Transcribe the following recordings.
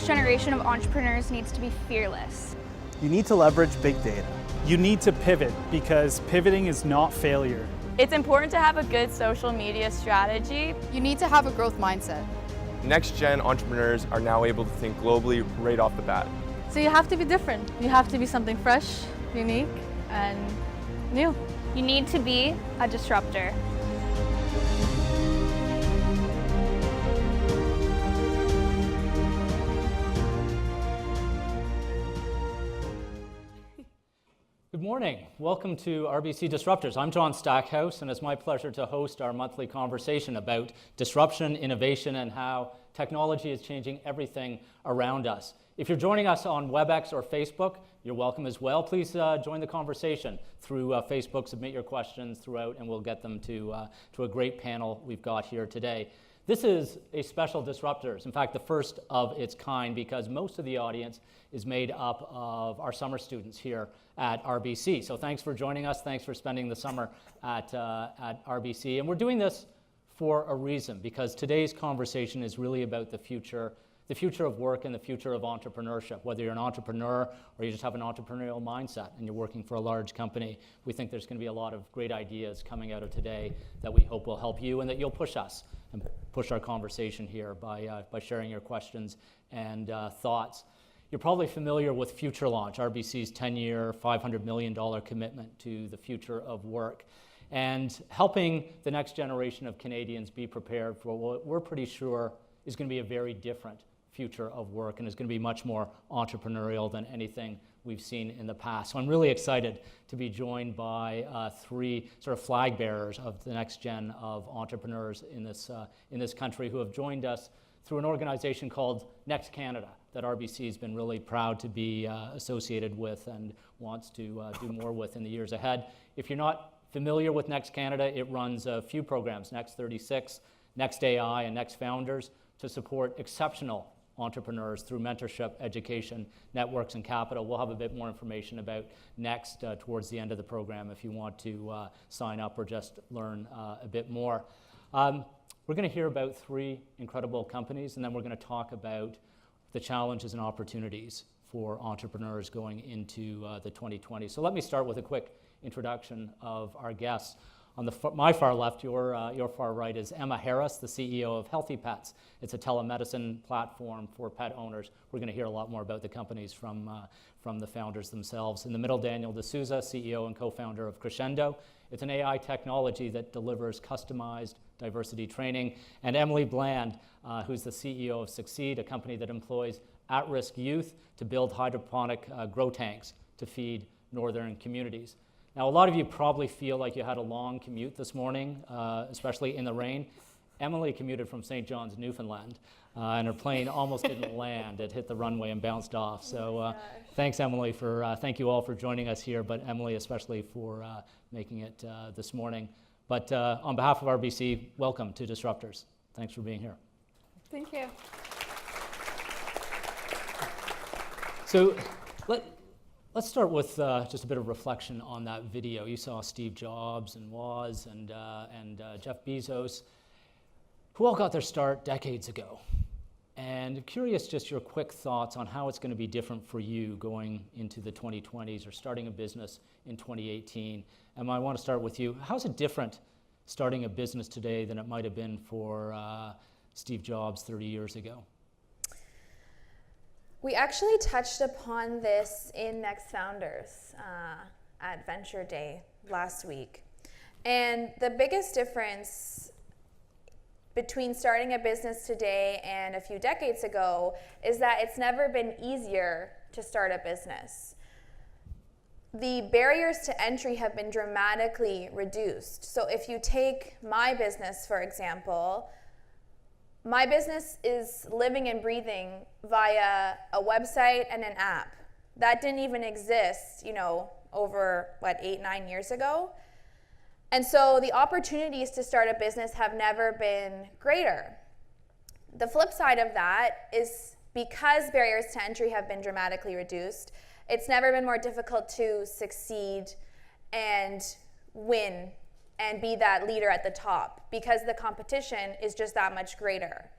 next generation of entrepreneurs needs to be fearless. You need to leverage big data. You need to pivot because pivoting is not failure. It's important to have a good social media strategy. You need to have a growth mindset. Next-gen entrepreneurs are now able to think globally right off the bat. So you have to be different. You have to be something fresh, unique, and new. You need to be a disruptor. Good morning. Welcome to RBC Disruptors. I'm John Stackhouse, and it's my pleasure to host our monthly conversation about disruption, innovation, and how technology is changing everything around us. If you're joining us on WebEx or Facebook, you're welcome as well. Please join the conversation through Facebook. Submit your questions throughout, and we'll get them to a great panel we've got here today. This is a special Disruptors, in fact, the first of its kind, because most of the audience is made up of our summer students here at RBC. So thanks for joining us. Thanks for spending the summer at RBC. And we're doing this for a reason, because today's conversation is really about the future of work and the future of entrepreneurship. Whether you're an entrepreneur or you just have an entrepreneurial mindset and you're working for a large company, we think there's going to be a lot of great ideas coming out of today that we hope will help you and that you'll push us and push our conversation here by sharing your questions and thoughts. You're probably familiar with Future Launch, RBC's 10-year, $500 million commitment to the future of work, and helping the next generation of Canadians be prepared for what we're pretty sure is going to be a very different future of work and is going to be much more entrepreneurial than anything we've seen in the past. So I'm really excited to be joined by three sort of flag bearers of the next gen of entrepreneurs in this country who have joined us through an organization called Next Canada that RBC has been really proud to be associated with and wants to do more with in the years ahead. If you're not familiar with Next Canada, it runs a few programs, Next 36, Next AI, and Next Founders, to support exceptional entrepreneurs through mentorship, education, networks, and capital. We'll have a bit more information about Next towards the end of the program if you want to sign up or just learn a bit more. We're going to hear about three incredible companies, and then we're going to talk about the challenges and opportunities for entrepreneurs going into the 2020s. So let me start with a quick introduction of our guests. On my far left, your far right, is Emma Harris, the CEO of Healthy Pets. It's a telemedicine platform for pet owners. We're going to hear a lot more about the companies from the founders themselves. In the middle, Daniel D'Souza, CEO and co-founder of Crescendo. It's an AI technology that delivers customized diversity training. And Emily Bland, who's the CEO of Succeed, a company that employs at-risk youth to build hydroponic grow tanks to feed northern communities. Now, a lot of you probably feel like you had a long commute this morning, especially in the rain. Emily commuted from St. John's, Newfoundland, and her plane almost didn't land. It hit the runway and bounced off. So thanks, Emily, thank you all for joining us here, but Emily especially for making it this morning. But on behalf of RBC, welcome to Disruptors. Thanks for being here. Thank you. So let's start with just a bit of reflection on that video. You saw Steve Jobs and Woz and Jeff Bezos, who all got their start decades ago. And curious just your quick thoughts on how it's going to be different for you going into the 2020s or starting a business in 2018. Emma, I want to start with you. How's it different starting a business today than it might have been for Steve Jobs 30 years ago? We actually touched upon this in Next Founders at Venture Day last week. And the biggest difference between starting a business today and a few decades ago is that it's never been easier to start a business. The barriers to entry have been dramatically reduced. So if you take my business, for example, my business is living and breathing via a website and an app. That didn't even exist, over 8-9 years ago. And so the opportunities to start a business have never been greater. The flip side of that is because barriers to entry have been dramatically reduced, it's never been more difficult to succeed and win and be that leader at the top because the competition is just that much greater.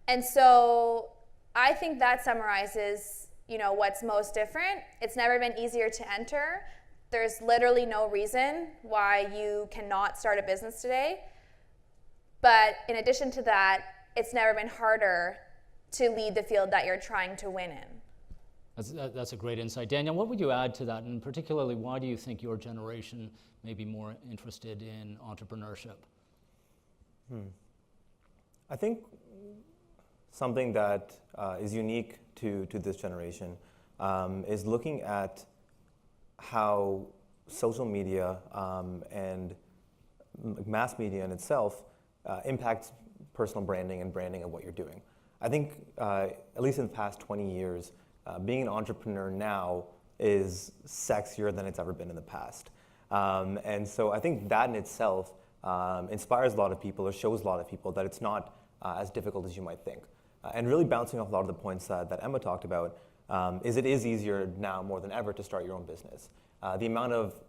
And so I think that summarizes, what's most different. It's never been easier to enter. There's literally no reason why you cannot start a business today. But in addition to that, it's never been harder to lead the field that you're trying to win in. That's a great insight. Daniel, what would you add to that? And particularly, why do you think your generation may be more interested in entrepreneurship? I think something that is unique to this generation is looking at how social media and mass media in itself impacts personal branding and branding of what you're doing. I think, at least in the past 20 years, being an entrepreneur now is sexier than it's ever been in the past. And so I think that in itself inspires a lot of people or shows a lot of people that it's not as difficult as you might think. And really bouncing off a lot of the points that Emma talked about, is it is easier now more than ever to start your own business. The amount of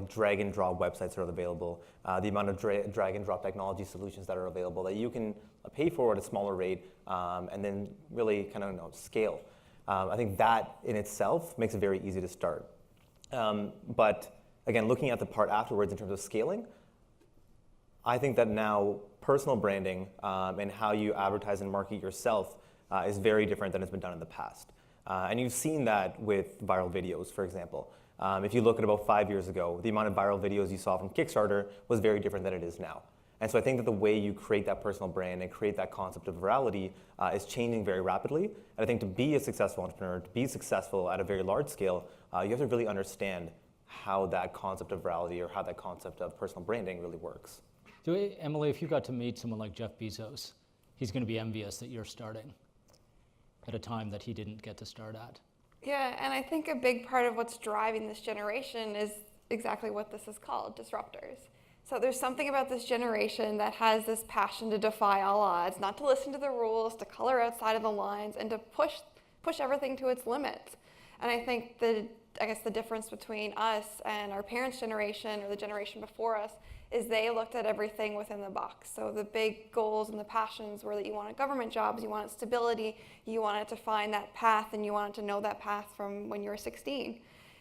drag and drop websites that are available, the amount of drag and drop technology solutions that are available that you can pay for at a smaller rate and then really kind of scale. I think that in itself makes it very easy to start. But again, looking at the part afterwards in terms of scaling, I think that now personal branding and how you advertise and market yourself is very different than it's been done in the past. And you've seen that with viral videos, for example. If you look at about 5 years ago, the amount of viral videos you saw from Kickstarter was very different than it is now. And so I think that the way you create that personal brand and create that concept of virality is changing very rapidly. And I think to be a successful entrepreneur, to be successful at a very large scale, you have to really understand how that concept of virality or how that concept of personal branding really works. So Emily, if you got to meet someone like Jeff Bezos, he's going to be envious that you're starting at a time that he didn't get to start at. Yeah, and I think a big part of what's driving this generation is exactly what this is called, disruptors. So there's something about this generation that has this passion to defy all odds, not to listen to the rules, to color outside of the lines, and to push everything to its limits. And I think the difference between us and our parents' generation or the generation before us is they looked at everything within the box. So the big goals and the passions were that you wanted government jobs, you wanted stability, you wanted to find that path, and you wanted to know that path from when you were 16.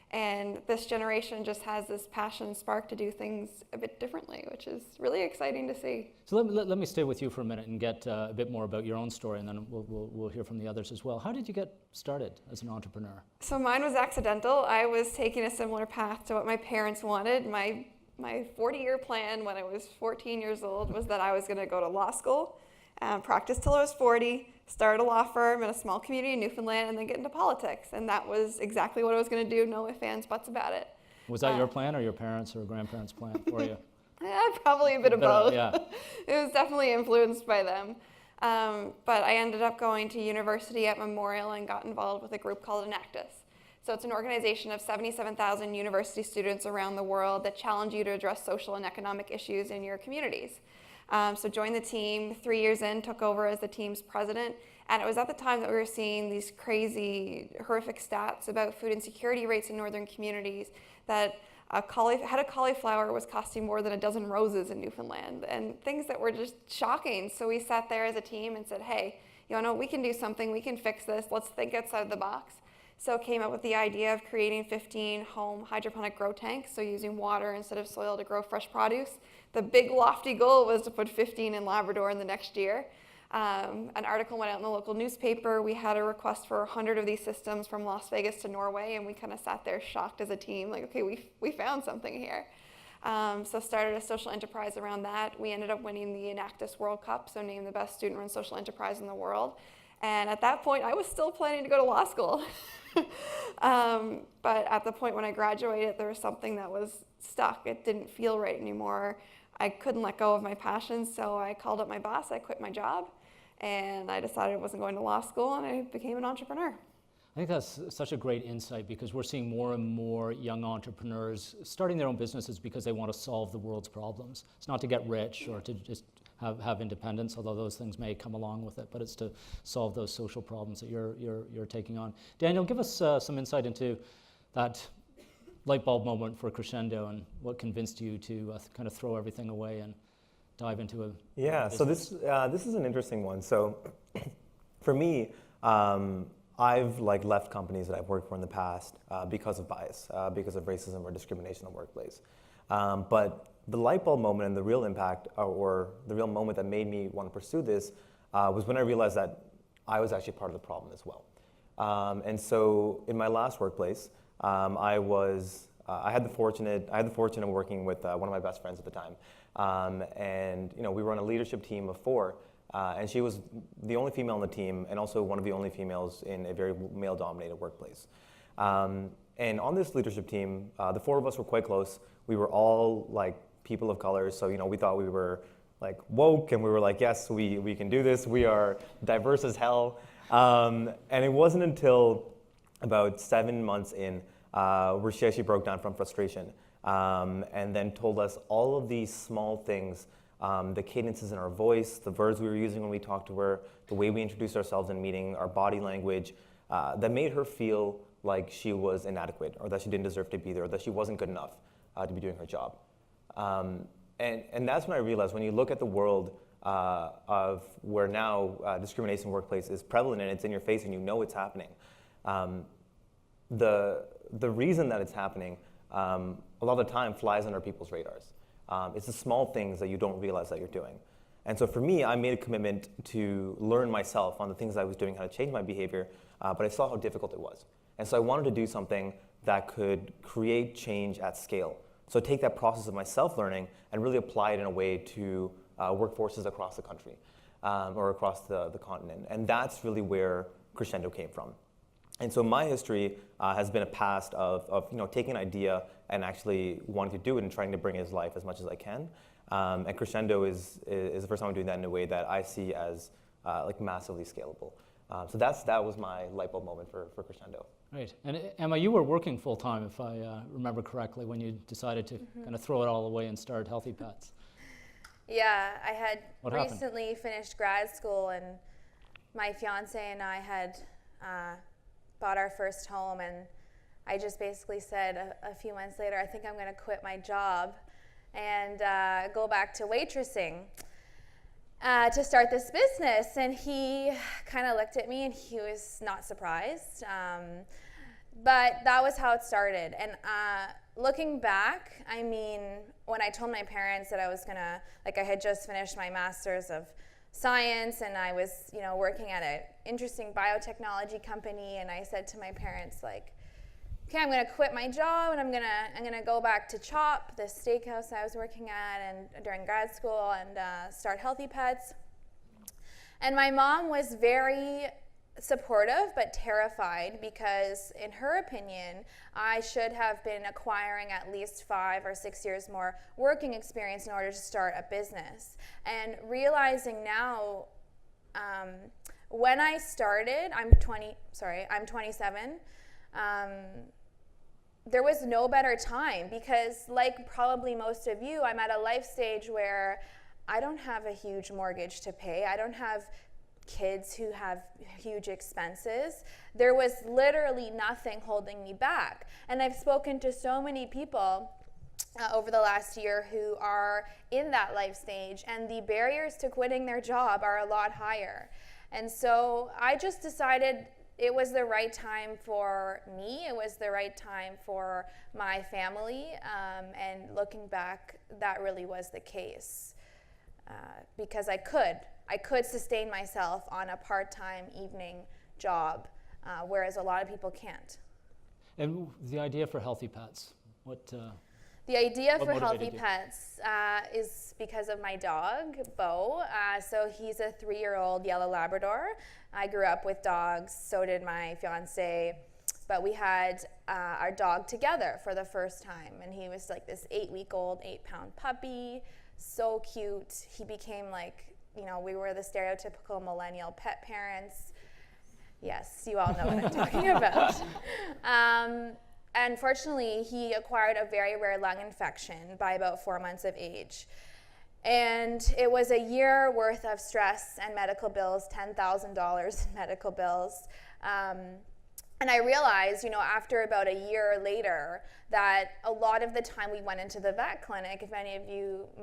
And this generation just has this passion spark to do things a bit differently, which is really exciting to see. So let me stay with you for a minute and get a bit more about your own story, and then we'll hear from the others as well. How did you get started as an entrepreneur? So mine was accidental. I was taking a similar path to what my parents wanted. My 40-year plan when I was 14 years old was that I was going to go to law school, practice till I was 40, start a law firm in a small community in Newfoundland, and then get into politics. And that was exactly what I was going to do, no ifs, ands, buts about it. Was that your plan or your parents' or grandparents' plan for you? Yeah, probably a bit of both. Yeah. It was definitely influenced by them. But I ended up going to university at Memorial and got involved with a group called Enactus. So it's an organization of 77,000 university students around the world that challenge you to address social and economic issues in your communities. So joined the team, 3 years in, took over as the team's president. And it was at the time that we were seeing these crazy, horrific stats about food insecurity rates in northern communities, that a head of cauliflower was costing more than a dozen roses in Newfoundland, and things that were just shocking. So we sat there as a team and said, hey, we can do something, we can fix this, let's think outside the box. So came up with the idea of creating 15 home hydroponic grow tanks, so using water instead of soil to grow fresh produce. The big lofty goal was to put 15 in Labrador in the next year. An article went out in the local newspaper. We had a request for 100 of these systems from Las Vegas to Norway, and we kind of sat there shocked as a team, like, okay, we found something here. So started a social enterprise around that. We ended up winning the Enactus World Cup, so named the best student-run social enterprise in the world. And at that point, I was still planning to go to law school. But at the point when I graduated, there was something that was stuck. It didn't feel right anymore. I couldn't let go of my passion, so I called up my boss, I quit my job, and I decided I wasn't going to law school, and I became an entrepreneur. I think that's such a great insight, because we're seeing more and more young entrepreneurs starting their own businesses because they want to solve the world's problems. It's not to get rich or to just have independence, although those things may come along with it, but it's to solve those social problems that you're taking on. Daniel, give us some insight into that light bulb moment for Crescendo and what convinced you to kind of throw everything away and dive into a business. So this is an interesting one. So for me, I've left companies that I've worked for in the past because of bias, because of racism or discrimination in the workplace. But the light bulb moment and the real impact, or the real moment that made me want to pursue this, was when I realized that I was actually part of the problem as well. And so in my last workplace, I had the fortune of working with one of my best friends at the time, and we were on a leadership team of 4, and she was the only female on the team, and also one of the only females in a very male-dominated workplace. And on this leadership team, the 4 of us were quite close. We were all people of color, so we thought we were woke, and we were yes, we can do this. We are diverse as hell. And it wasn't until about 7 months in where she actually broke down from frustration, and then told us all of these small things, the cadences in our voice, the verbs we were using when we talked to her, the way we introduced ourselves in meeting, our body language, that made her feel like she was inadequate, or that she didn't deserve to be there, or that she wasn't good enough to be doing her job. And that's when I realized, when you look at the world of where now discrimination in the workplace is prevalent and it's in your face and it's happening, the reason that it's happening a lot of the time flies under people's radars. It's the small things that you don't realize that you're doing. And so for me, I made a commitment to learn myself on the things I was doing, how to change my behavior, but I saw how difficult it was. And so I wanted to do something that could create change at scale. So take that process of my self-learning and really apply it in a way to workforces across the country or across the continent. And that's really where Crescendo came from. And so my history has been a past of taking an idea and actually wanting to do it and trying to bring it to life as much as I can. And Crescendo is the first time I'm doing that in a way that I see as massively scalable. So that was my light bulb moment for Crescendo. Right. And Emma, you were working full-time, if I remember correctly, when you decided to kind of throw it all away and start Healthy Pets. Yeah, I had What recently happened? finished grad school, and my fiance and I had bought our first home, and I just basically said a few months later, I think I'm going to quit my job and go back to waitressing to start this business. And he kind of looked at me and he was not surprised. But that was how it started. And looking back, I mean, when I told my parents that I was gonna, I had just finished my master's of science and I was, working at an interesting biotechnology company, and I said to my parents, okay, I'm gonna quit my job and I'm gonna go back to CHOP, the steakhouse I was working at and during grad school, and start Healthy Pets. And my mom was very supportive but terrified, because in her opinion I should have been acquiring at least 5 or 6 years more working experience in order to start a business. And realizing now, when I started, I'm 27, there was no better time, because like probably most of you, I'm at a life stage where I don't have a huge mortgage to pay. I don't have kids who have huge expenses. There was literally nothing holding me back. And I've spoken to so many people over the last year who are in that life stage, and the barriers to quitting their job are a lot higher. And so I just decided it was the right time for me, it was the right time for my family, and looking back, that really was the case. Because I could sustain myself on a part-time evening job, whereas a lot of people can't. And the idea for Healthy Pets, The idea what for motivated Healthy you? Pets is because of my dog, Bo. So he's a 3-year-old yellow Labrador. I grew up with dogs, so did my fiance, but we had our dog together for the first time, and he was like this 8-week-old, 8-pound puppy, so cute. He became we were the stereotypical millennial pet parents. Yes, you all know what I'm talking about. Unfortunately, he acquired a very rare lung infection by about 4 months of age. And it was a year worth of stress and medical bills, $10,000 in medical bills. And I realized, after about a year later, that a lot of the time we went into the vet clinic, if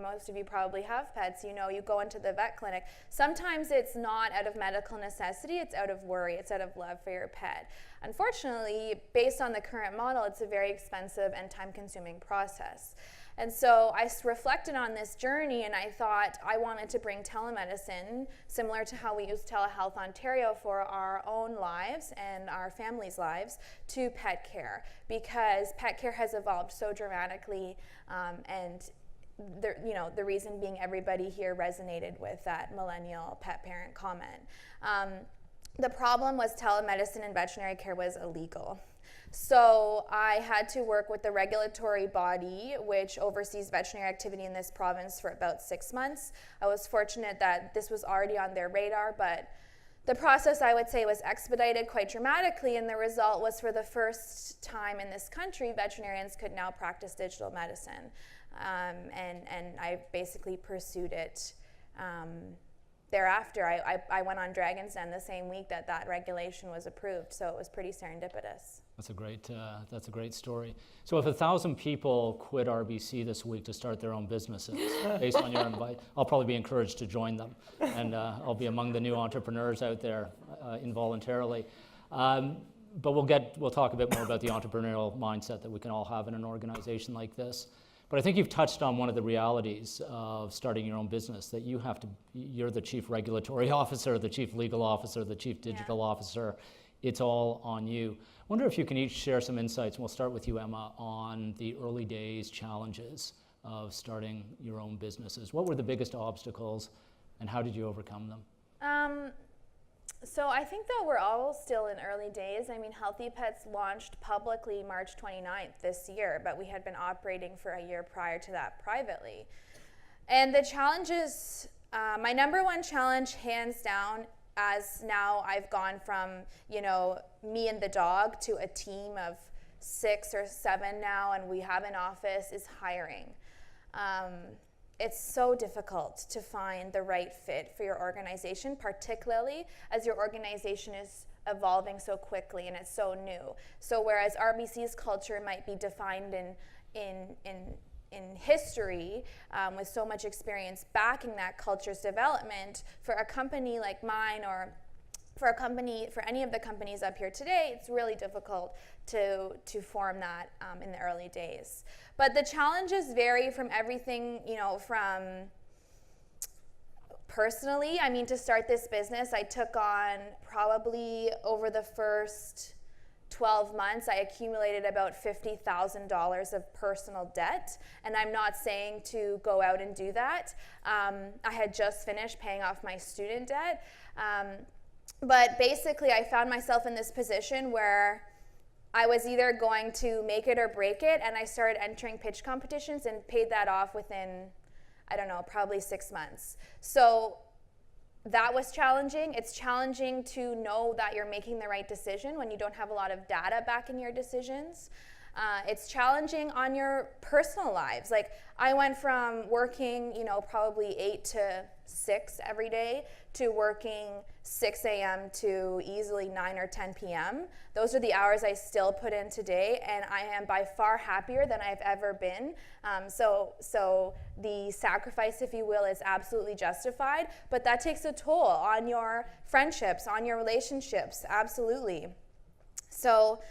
most of you probably have pets, you go into the vet clinic. Sometimes it's not out of medical necessity, it's out of worry, it's out of love for your pet. Unfortunately, based on the current model, it's a very expensive and time-consuming process. And so I reflected on this journey, and I thought I wanted to bring telemedicine, similar to how we use Telehealth Ontario for our own lives and our families' lives, to pet care, because pet care has evolved so dramatically, and the reason being everybody here resonated with that millennial pet parent comment. The problem was telemedicine and veterinary care was illegal. So I had to work with the regulatory body which oversees veterinary activity in this province for about 6 months. I was fortunate that this was already on their radar, but the process, I would say, was expedited quite dramatically, and the result was, for the first time in this country, veterinarians could now practice digital medicine. And I basically pursued it thereafter. I went on Dragon's Den the same week that regulation was approved, so it was pretty serendipitous. That's a great story. So if 1,000 people quit RBC this week to start their own businesses, based on your invite, I'll probably be encouraged to join them, and I'll be among the new entrepreneurs out there involuntarily. But we'll talk a bit more about the entrepreneurial mindset that we can all have in an organization like this. But I think you've touched on one of the realities of starting your own business, that you're the chief regulatory officer, the chief legal officer, the chief digital officer. It's all on you. I wonder if you can each share some insights, and we'll start with you, Emma, on the early days challenges of starting your own businesses. What were the biggest obstacles, and how did you overcome them? So I think that we're all still in early days. I mean, Healthy Pets launched publicly March 29th this year, but we had been operating for a year prior to that privately. And the challenges, my number one challenge, hands down, as now I've gone from, me and the dog to a team of 6 or 7 now, and we have an office, is hiring. It's so difficult to find the right fit for your organization, particularly as your organization is evolving so quickly and it's so new. So whereas RBC's culture might be defined in history, with so much experience backing that culture's development, for a company like mine, or for any of the companies up here today, it's really difficult to form that in the early days. But the challenges vary from everything, from personally, to start this business, I took on, probably over the first 12 months, I accumulated about $50,000 of personal debt, and I'm not saying to go out and do that. I had just finished paying off my student debt, but basically I found myself in this position where I was either going to make it or break it, and I started entering pitch competitions and paid that off within, probably 6 months. So that was challenging. It's challenging to know that you're making the right decision when you don't have a lot of data backing your decisions. It's challenging on your personal lives. Like, I went from working, probably 8 to 6 every day, to working 6 a.m. to easily 9 or 10 p.m. Those are the hours I still put in today, and I am by far happier than I've ever been. So the sacrifice, if you will, is absolutely justified, but that takes a toll on your friendships, on your relationships, absolutely. So,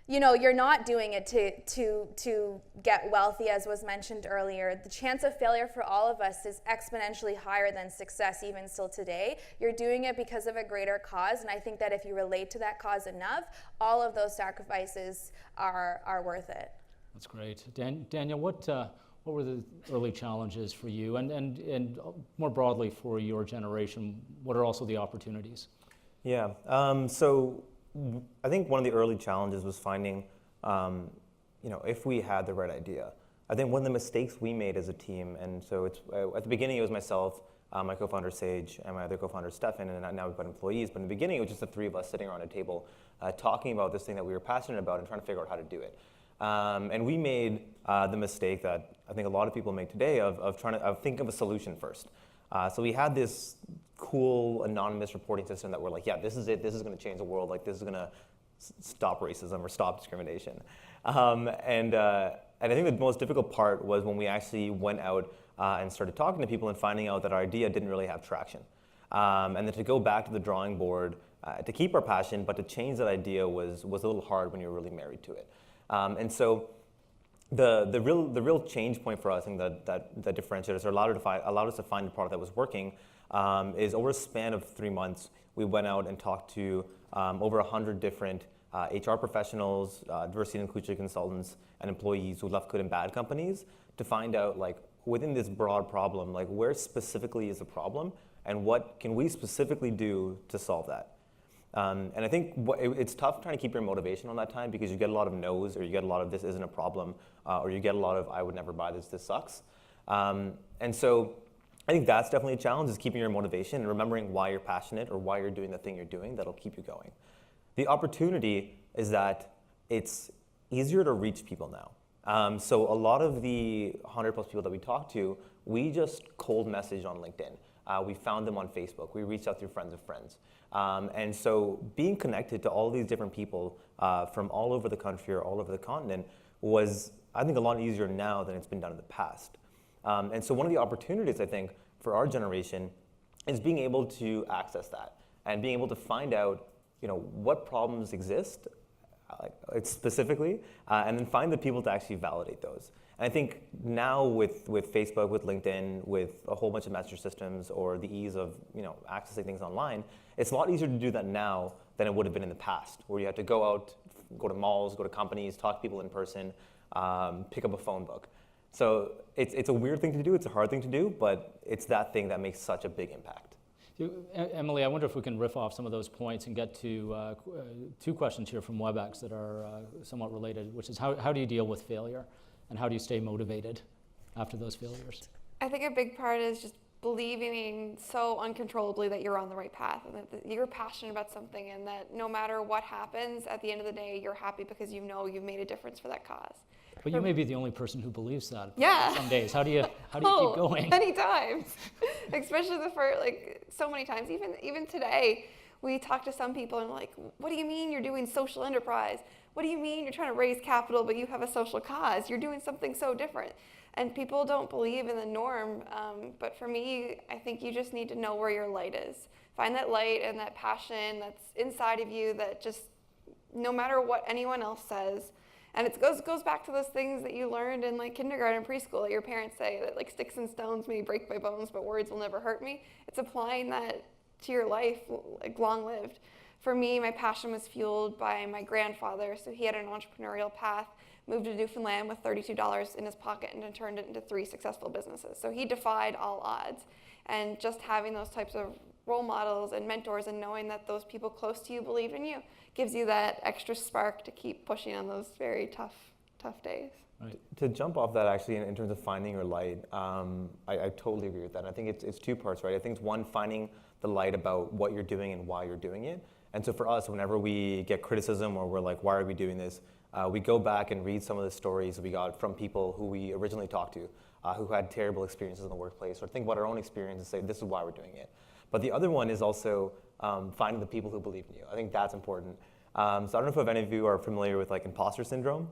you're not doing it to get wealthy, as was mentioned earlier. The chance of failure for all of us is exponentially higher than success, even still today. You're doing it because of a greater cause, and I think that if you relate to that cause enough, all of those sacrifices are worth it. That's great. Daniel, what were the early challenges for you, and more broadly for your generation? What are also the opportunities? Yeah, so I think one of the early challenges was finding, if we had the right idea. I think one of the mistakes we made as a team, and so it's at the beginning it was myself, my co-founder Sage, and my other co-founder Stefan, and now we've got employees. But in the beginning, it was just the 3 of us sitting around a table, talking about this thing that we were passionate about and trying to figure out how to do it. And we made the mistake that I think a lot of people make today of trying to think of a solution first. So we had this cool anonymous reporting system that we're like, yeah, this is it. This is going to change the world. Like, this is going to stop racism or stop discrimination. And I think the most difficult part was when we actually went out and started talking to people and finding out that our idea didn't really have traction. And then to go back to the drawing board, to keep our passion, but to change that idea was a little hard when you're really married to it. And so the real change point for us, and that differentiated us or allowed us to find a product that was working, is over a span of 3 months, we went out and talked to over 100 different HR professionals, diversity and inclusion consultants, and employees who left good and bad companies to find out, like, within this broad problem, like, where specifically is the problem and what can we specifically do to solve that. And I think it's tough trying to keep your motivation on that time because you get a lot of no's, or you get a lot of this isn't a problem, or you get a lot of I would never buy this sucks. And so I think that's definitely a challenge, is keeping your motivation and remembering why you're passionate or why you're doing the thing you're doing that'll keep you going. The opportunity is that it's easier to reach people now. So a lot of the 100 plus people that we talked to, we just cold messaged on LinkedIn. We found them on Facebook. We reached out through friends of friends. And so being connected to all these different people from all over the country or all over the continent was, I think, a lot easier now than it's been done in the past. And so one of the opportunities, I think, for our generation is being able to access that and being able to find out, what problems exist specifically, and then find the people to actually validate those. And I think now with Facebook, with LinkedIn, with a whole bunch of messenger systems, or the ease of accessing things online, it's a lot easier to do that now than it would have been in the past, where you had to go out, go to malls, go to companies, talk to people in person, pick up a phone book. So it's a weird thing to do, it's a hard thing to do, but it's that thing that makes such a big impact. Emily, I wonder if we can riff off some of those points and get to 2 questions here from WebEx that are somewhat related, which is how do you deal with failure, and how do you stay motivated after those failures? I think a big part is just believing so uncontrollably that you're on the right path and that you're passionate about something, and that no matter what happens, at the end of the day, you're happy because you know you've made a difference for that cause. But you may be the only person who believes that. Yeah. Some days. How do you keep going? Many times, especially the first, so many times. Even today, we talk to some people and we're like, what do you mean you're doing social enterprise? What do you mean you're trying to raise capital, but you have a social cause? You're doing something so different. And people don't believe in the norm. But for me, I think you just need to know where your light is. Find that light and that passion that's inside of you, that just, no matter what anyone else says. And it goes back to those things that you learned in kindergarten, preschool, that your parents say, that sticks and stones may break my bones, but words will never hurt me. It's applying that to your life, long-lived. For me, my passion was fueled by my grandfather. So he had an entrepreneurial path, moved to Newfoundland with $32 in his pocket, and turned it into 3 successful businesses. So he defied all odds. And just having those types of role models and mentors, and knowing that those people close to you believe in you, gives you that extra spark to keep pushing on those very tough days. Right. To jump off that, actually, in terms of finding your light, I totally agree with that. I think it's 2 parts, right? I think it's one, finding the light about what you're doing and why you're doing it. And so for us, whenever we get criticism or we're like, why are we doing this? We go back and read some of the stories we got from people who we originally talked to, who had terrible experiences in the workplace, or think about our own experience and say, this is why we're doing it. But the other one is also finding the people who believe in you. I think that's important. So I don't know if any of you are familiar with imposter syndrome.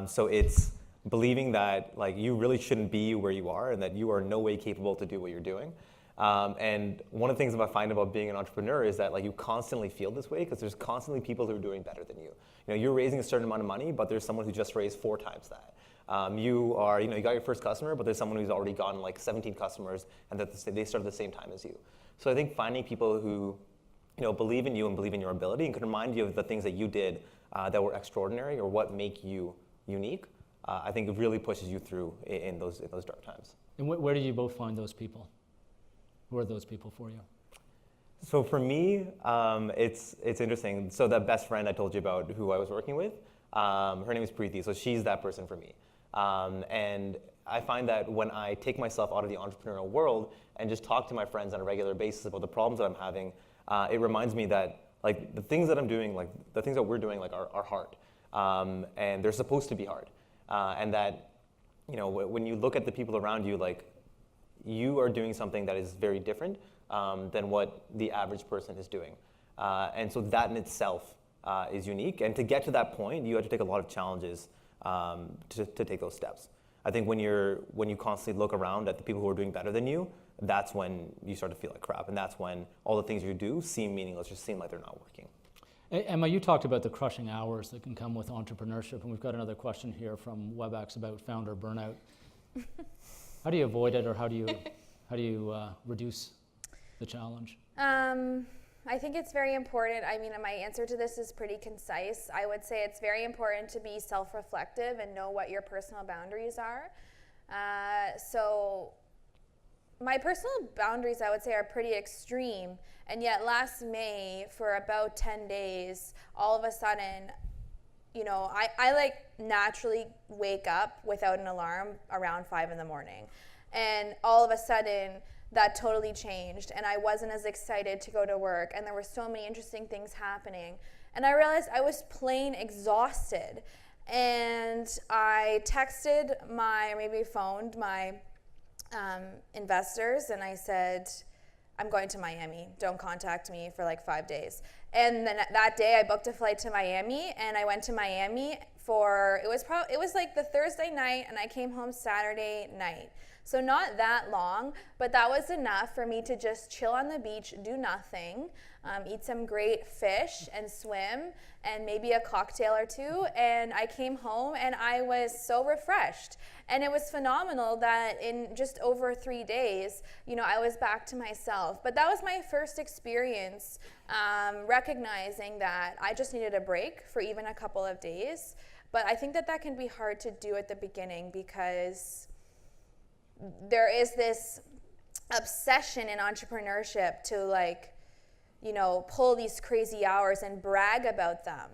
So it's believing that you really shouldn't be where you are, and that you are in no way capable to do what you're doing. And one of the things that I find about being an entrepreneur is that you constantly feel this way because there's constantly people who are doing better than you. You're raising a certain amount of money, but there's someone who just raised 4 times that. You got your first customer, but there's someone who's already gotten 17 customers, and that they started at the same time as you. So I think finding people who believe in you and believe in your ability and can remind you of the things that you did that were extraordinary or what make you unique, I think it really pushes you through in those dark times. And where do you both find those people? Who are those people for you? So for me, it's interesting. So that best friend I told you about, who I was working with, her name is Preeti. So she's that person for me. And I find that when I take myself out of the entrepreneurial world and just talk to my friends on a regular basis about the problems that I'm having, it reminds me that the things that I'm doing, the things that we're doing, are hard, and they're supposed to be hard, and that when you look at the people around you, you are doing something that is very different than what the average person is doing, and so that in itself is unique. And to get to that point, you have to take a lot of challenges to take those steps. I think when you constantly look around at the people who are doing better than you, that's when you start to feel like crap. And that's when all the things you do seem meaningless, just seem like they're not working. Emma, you talked about the crushing hours that can come with entrepreneurship, and we've got another question here from WebEx about founder burnout. How do you avoid it, or how do you reduce the challenge? I think it's very important. I mean, my answer to this is pretty concise. I would say it's very important to be self-reflective and know what your personal boundaries are. So my personal boundaries, I would say, are pretty extreme. And yet last May, for about 10 days, all of a sudden, you know, I like naturally wake up without an alarm around 5 in the morning. And all of a sudden, that totally changed. And I wasn't as excited to go to work. And there were so many interesting things happening. And I realized I was plain exhausted. And I texted maybe phoned my investors, and I said, I'm going to Miami. Don't contact me for like 5 days. And then that day I booked a flight to Miami, and I went to Miami it was like the Thursday night, and I came home Saturday night. So not that long, but that was enough for me to just chill on the beach, do nothing, eat some great fish and swim, and maybe a cocktail or two. And I came home and I was so refreshed. And it was phenomenal that in just over 3 days, you know, I was back to myself. But that was my first experience recognizing that I just needed a break for even a couple of days. But I think that can be hard to do at the beginning, because there is this obsession in entrepreneurship to, like, you know, pull these crazy hours and brag about them.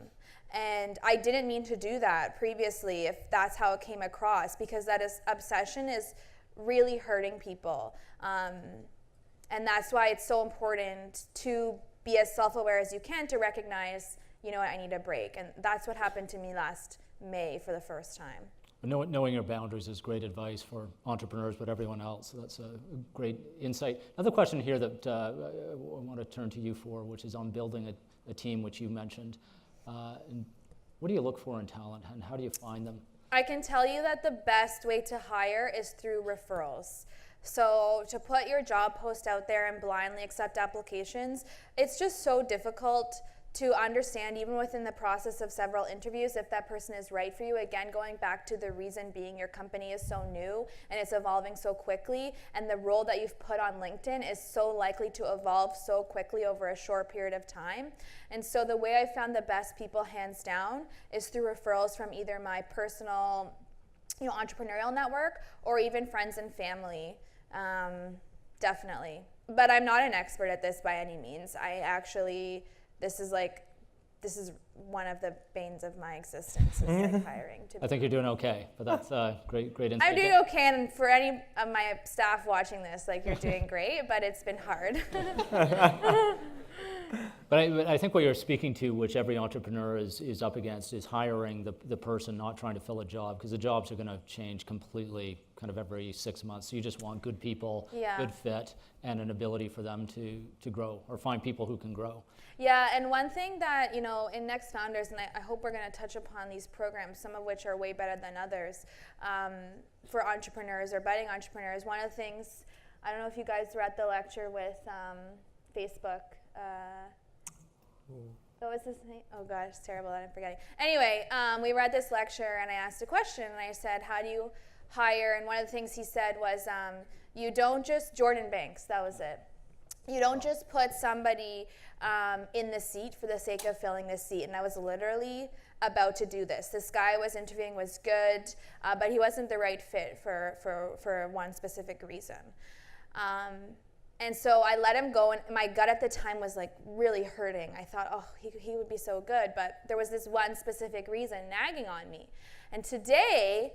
And I didn't mean to do that previously, if that's how it came across, because obsession is really hurting people. And that's why it's so important to be as self-aware as you can, to recognize, you know what, I need a break. And that's what happened to me last May for the first time. Knowing your boundaries is great advice for entrepreneurs, but everyone else. So that's a great insight. Another question here that I want to turn to you for, which is on building a team, which you mentioned. And what do you look for in talent, and how do you find them? I can tell you that the best way to hire is through referrals. So to put your job post out there and blindly accept applications, it's just so difficult to understand, even within the process of several interviews, if that person is right for you. Again, going back to the reason being your company is so new and it's evolving so quickly, and the role that you've put on LinkedIn is so likely to evolve so quickly over a short period of time. And so the way I found the best people, hands down, is through referrals from either my personal, you know, entrepreneurial network, or even friends and family, definitely. But I'm not an expert at this by any means. This is one of the banes of my existence, is like hiring. I think you're doing okay, but that's great insight. I'm doing okay, and for any of my staff watching this, like, you're doing great, but it's been hard. But I think what you're speaking to, which every entrepreneur is up against, is hiring the person, not trying to fill a job, because the jobs are going to change completely kind of every 6 months. So you just want good people, good fit, and an ability for them to grow, or find people who can grow. Yeah, and one thing that, you know, in Next Founders, and I hope we're going to touch upon these programs, some of which are way better than others, for entrepreneurs or budding entrepreneurs. One of the things, I don't know if you guys were at the lecture with Facebook. What was his name? Oh gosh, it's terrible that I'm forgetting. Anyway, we were at this lecture, and I asked a question, and I said, how do you hire? And one of the things he said was, you don't just, Jordan Banks, that was it. You don't just put somebody in the seat for the sake of filling the seat. And I was literally about to do this. This guy I was interviewing was good, but he wasn't the right fit for one specific reason. And so I let him go, and my gut at the time was like really hurting. I thought, oh, he would be so good, but there was this one specific reason nagging on me. And today,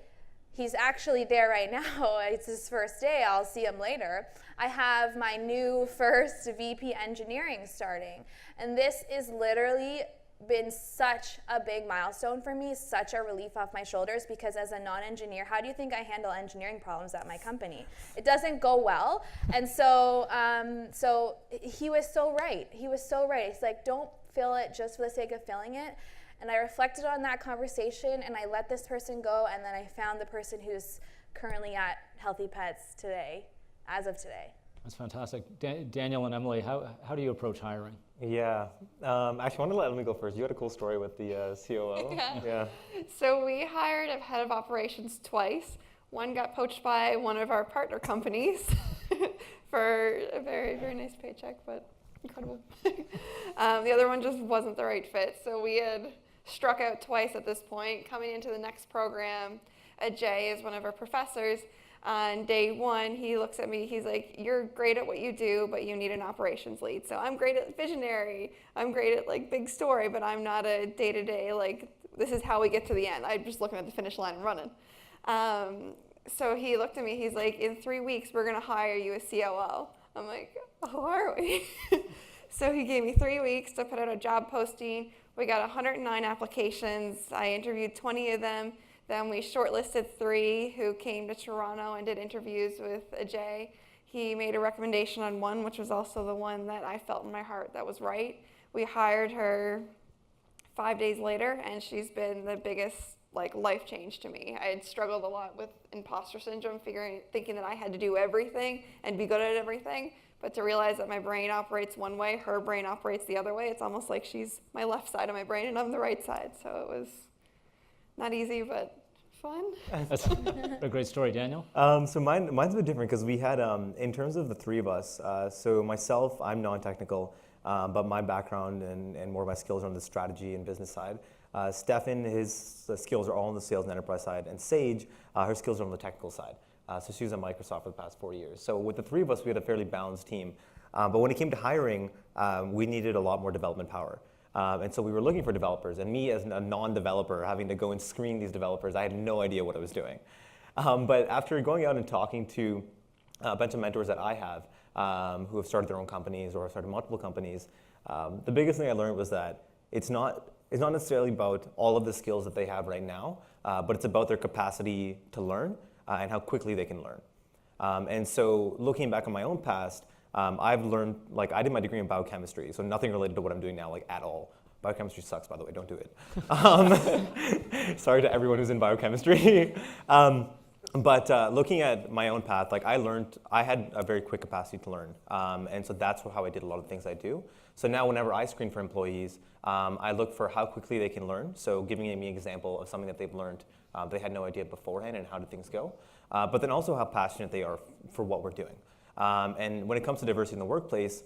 he's actually there right now. It's his first day. I'll see him later. I have my new first VP engineering starting. And this is literally been such a big milestone for me, such a relief off my shoulders, because as a non-engineer, how do you think I handle engineering problems at my company? It doesn't go well. And so he was so right. He was so right. It's like, don't fill it just for the sake of filling it. And I reflected on that conversation, and I let this person go, and then I found the person who's currently at Healthy Pets today, as of today. That's fantastic. Daniel and Emily, how do you approach hiring? Yeah, actually, I want to let Emily go first. You had a cool story with the COO. Yeah. So we hired a head of operations twice. One got poached by one of our partner companies for a very, very nice paycheck, but incredible. The other one just wasn't the right fit. So we had struck out twice at this point. Coming into the next program, Jay is one of our professors. On day one, he looks at me, he's like, you're great at what you do, but you need an operations lead. So I'm great at visionary, I'm great at like big story, but I'm not a day-to-day, like, this is how we get to the end. I'm just looking at the finish line and running. So he looked at me, he's like, in 3 weeks, we're gonna hire you a COO. I'm like, oh, are we? So he gave me 3 weeks to put out a job posting. We got 109 applications. I interviewed 20 of them. Then we shortlisted 3 who came to Toronto and did interviews with Ajay. He made a recommendation on one, which was also the one that I felt in my heart that was right. We hired her 5 days later, and she's been the biggest life change to me. I had struggled a lot with imposter syndrome, thinking that I had to do everything and be good at everything. But to realize that my brain operates one way, her brain operates the other way, it's almost like she's my left side of my brain and I'm the right side. So it was not easy, but fun. That's a great story, Daniel. So mine's a bit different because we had, in terms of the 3 of us, so myself, I'm non-technical, but my background and more of my skills are on the strategy and business side. Stefan, his skills are all on the sales and enterprise side, and Sage, her skills are on the technical side. So she was at Microsoft for the past 4 years. So with the 3 of us, we had a fairly balanced team. But when it came to hiring, we needed a lot more development power. And so we were looking for developers, and me as a non-developer having to go and screen these developers, I had no idea what I was doing. But after going out and talking to a bunch of mentors that I have who have started their own companies or have started multiple companies, the biggest thing I learned was that it's not necessarily about all of the skills that they have right now, but it's about their capacity to learn and how quickly they can learn. And so looking back on my own past, I've learned, I did my degree in biochemistry, so nothing related to what I'm doing now, at all. Biochemistry sucks, by the way, don't do it. Sorry to everyone who's in biochemistry. But looking at my own path, I had a very quick capacity to learn. And so that's how I did a lot of things I do. So now whenever I screen for employees, I look for how quickly they can learn. So giving me an example of something that they've learned they had no idea beforehand and how did things go. But then also how passionate they are for what we're doing. And when it comes to diversity in the workplace,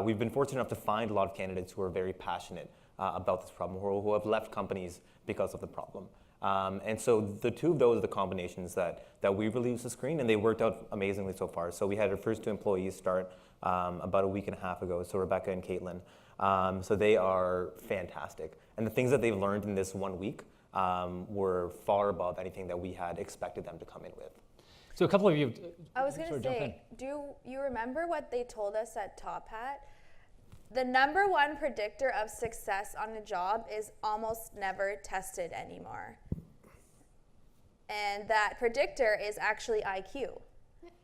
we've been fortunate enough to find a lot of candidates who are very passionate about this problem, who have left companies because of the problem. And so the 2 of those are the combinations that we really used to screen, and they worked out amazingly so far. So we had our first 2 employees start about a week and a half ago, so Rebecca and Caitlin. So they are fantastic. And the things that they've learned in this 1 week were far above anything that we had expected them to come in with. So a couple of you. I was going to say, do you remember what they told us at Top Hat? The number 1 predictor of success on a job is almost never tested anymore. And that predictor is actually IQ.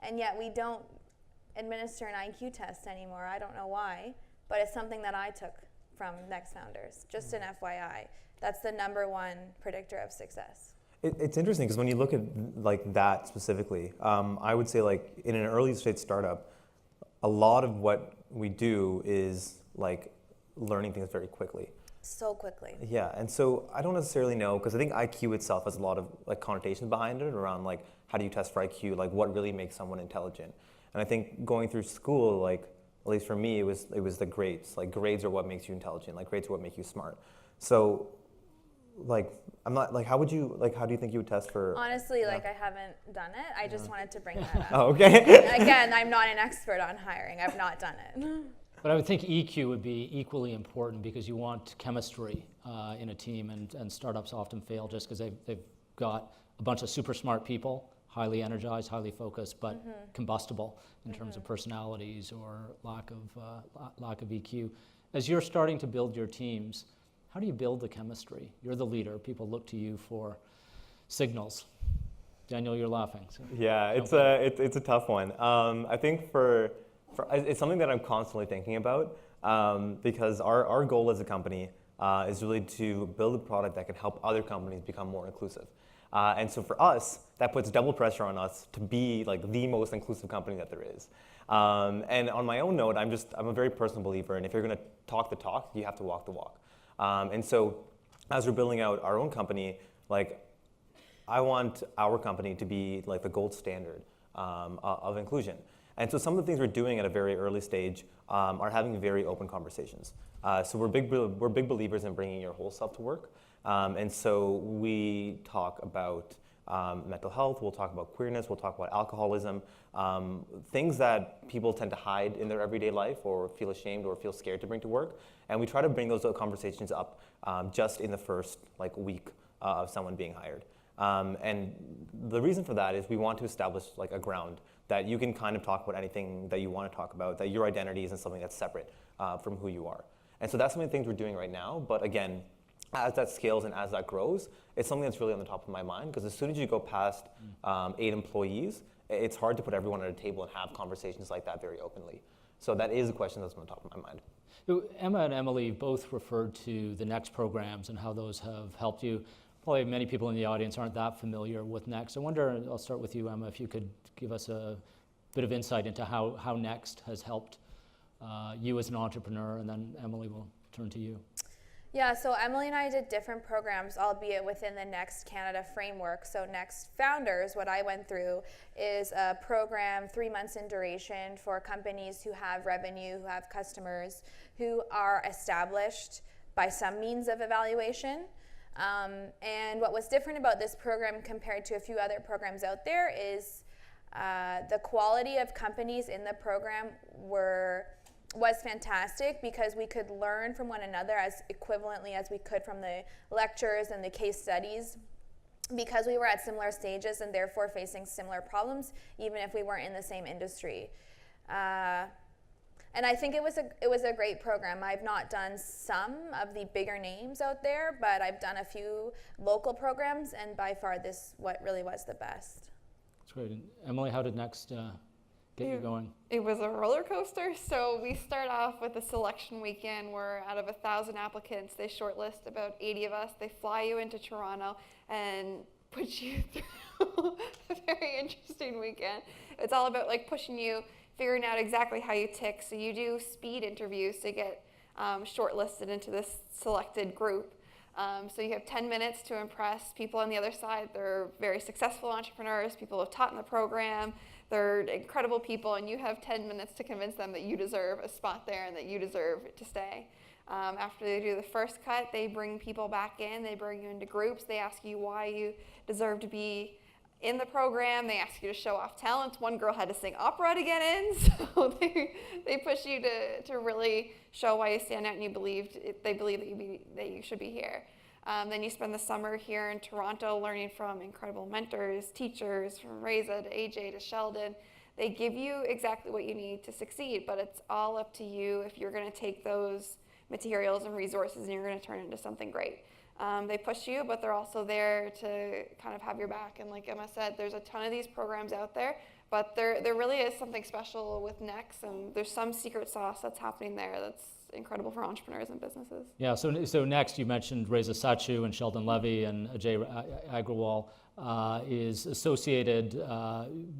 And yet we don't administer an IQ test anymore. I don't know why, but it's something that I took from Next Founders. Just an FYI. That's the number 1 predictor of success. It's interesting because when you look at that specifically, I would say in an early stage startup, a lot of what we do is learning things very quickly. So quickly. Yeah, and so I don't necessarily know because I think IQ itself has a lot of connotations behind it around how do you test for IQ, what really makes someone intelligent. And I think going through school, at least for me, it was the grades. Grades are what makes you intelligent. Grades are what make you smart. So. I'm not how do you think you would test for? Honestly, I haven't done it. I just wanted to bring that up. Oh, okay. Again, I'm not an expert on hiring. I've not done it. But I would think EQ would be equally important because you want chemistry in a team, and startups often fail just because they've got a bunch of super smart people, highly energized, highly focused, but combustible in terms of personalities or lack of EQ. As you're starting to build your teams, how do you build the chemistry? You're the leader. People look to you for signals. Daniel, you're laughing. So yeah, it's a tough one. I think for it's something that I'm constantly thinking about. because our goal as a company is really to build a product that can help other companies become more inclusive. And so for us, that puts double pressure on us to be like the most inclusive company that there is. And on my own note, I'm a very personal believer, and if you're going to talk the talk, you have to walk the walk. And so as we're building out our own company, like I want our company to be like the gold standard of inclusion. And so some of the things we're doing at a very early stage are having very open conversations. So we're big believers in bringing your whole self to work. And so we talk about mental health, we'll talk about queerness, we'll talk about alcoholism, things that people tend to hide in their everyday life or feel ashamed or feel scared to bring to work. And we try to bring those conversations up just in the first week of someone being hired. And the reason for that is we want to establish a ground that you can kind of talk about anything that you want to talk about, that your identity isn't something that's separate from who you are. And so that's some of the things we're doing right now. But again, as that scales and as that grows, it's something that's really on the top of my mind, because as soon as you go past 8 employees, it's hard to put everyone at a table and have conversations like that very openly. So that is a question that's on the top of my mind. Emma and Emily both referred to the Next programs and how those have helped you. Probably many people in the audience aren't that familiar with Next. I wonder, I'll start with you, Emma, if you could give us a bit of insight into how Next has helped you as an entrepreneur, and then Emily will turn to you. Yeah, so Emily and I did different programs, albeit within the Next Canada framework. So Next Founders, what I went through is a program 3 months in duration for companies who have revenue, who have customers, who are established by some means of evaluation. And what was different about this program compared to a few other programs out there is the quality of companies in the program was fantastic, because we could learn from one another as equivalently as we could from the lectures and the case studies, because we were at similar stages and therefore facing similar problems, even if we weren't in the same industry. And I think it was a great program. I've not done some of the bigger names out there, but I've done a few local programs, and by far this what really was the best. That's great. And Emily, how did Next get you going? It was a roller coaster. So we start off with a selection weekend where out of 1,000 applicants, they shortlist about 80 of us. They fly you into Toronto and put you through a very interesting weekend. It's all about pushing you, figuring out exactly how you tick. So you do speed interviews to get shortlisted into this selected group. So you have 10 minutes to impress people on the other side. They're very successful entrepreneurs, people who have taught in the program. They're incredible people, and you have 10 minutes to convince them that you deserve a spot there and that you deserve to stay. After they do the first cut, they bring people back in. They bring you into groups. They ask you why you deserve to be in the program. They ask you to show off talents. One girl had to sing opera to get in, so they push you to really show why you stand out, and they believe that you should be here. Then you spend the summer here in Toronto learning from incredible mentors, teachers, from Reza to AJ to Sheldon. They give you exactly what you need to succeed, but it's all up to you if you're going to take those materials and resources and you're going to turn it into something great. They push you, but they're also there to kind of have your back. And like Emma said, there's a ton of these programs out there, but there really is something special with Next, and there's some secret sauce that's happening there that's incredible for entrepreneurs and businesses. Yeah, so Next, you mentioned Reza Sachu and Sheldon Levy and Ajay Agrawal is associated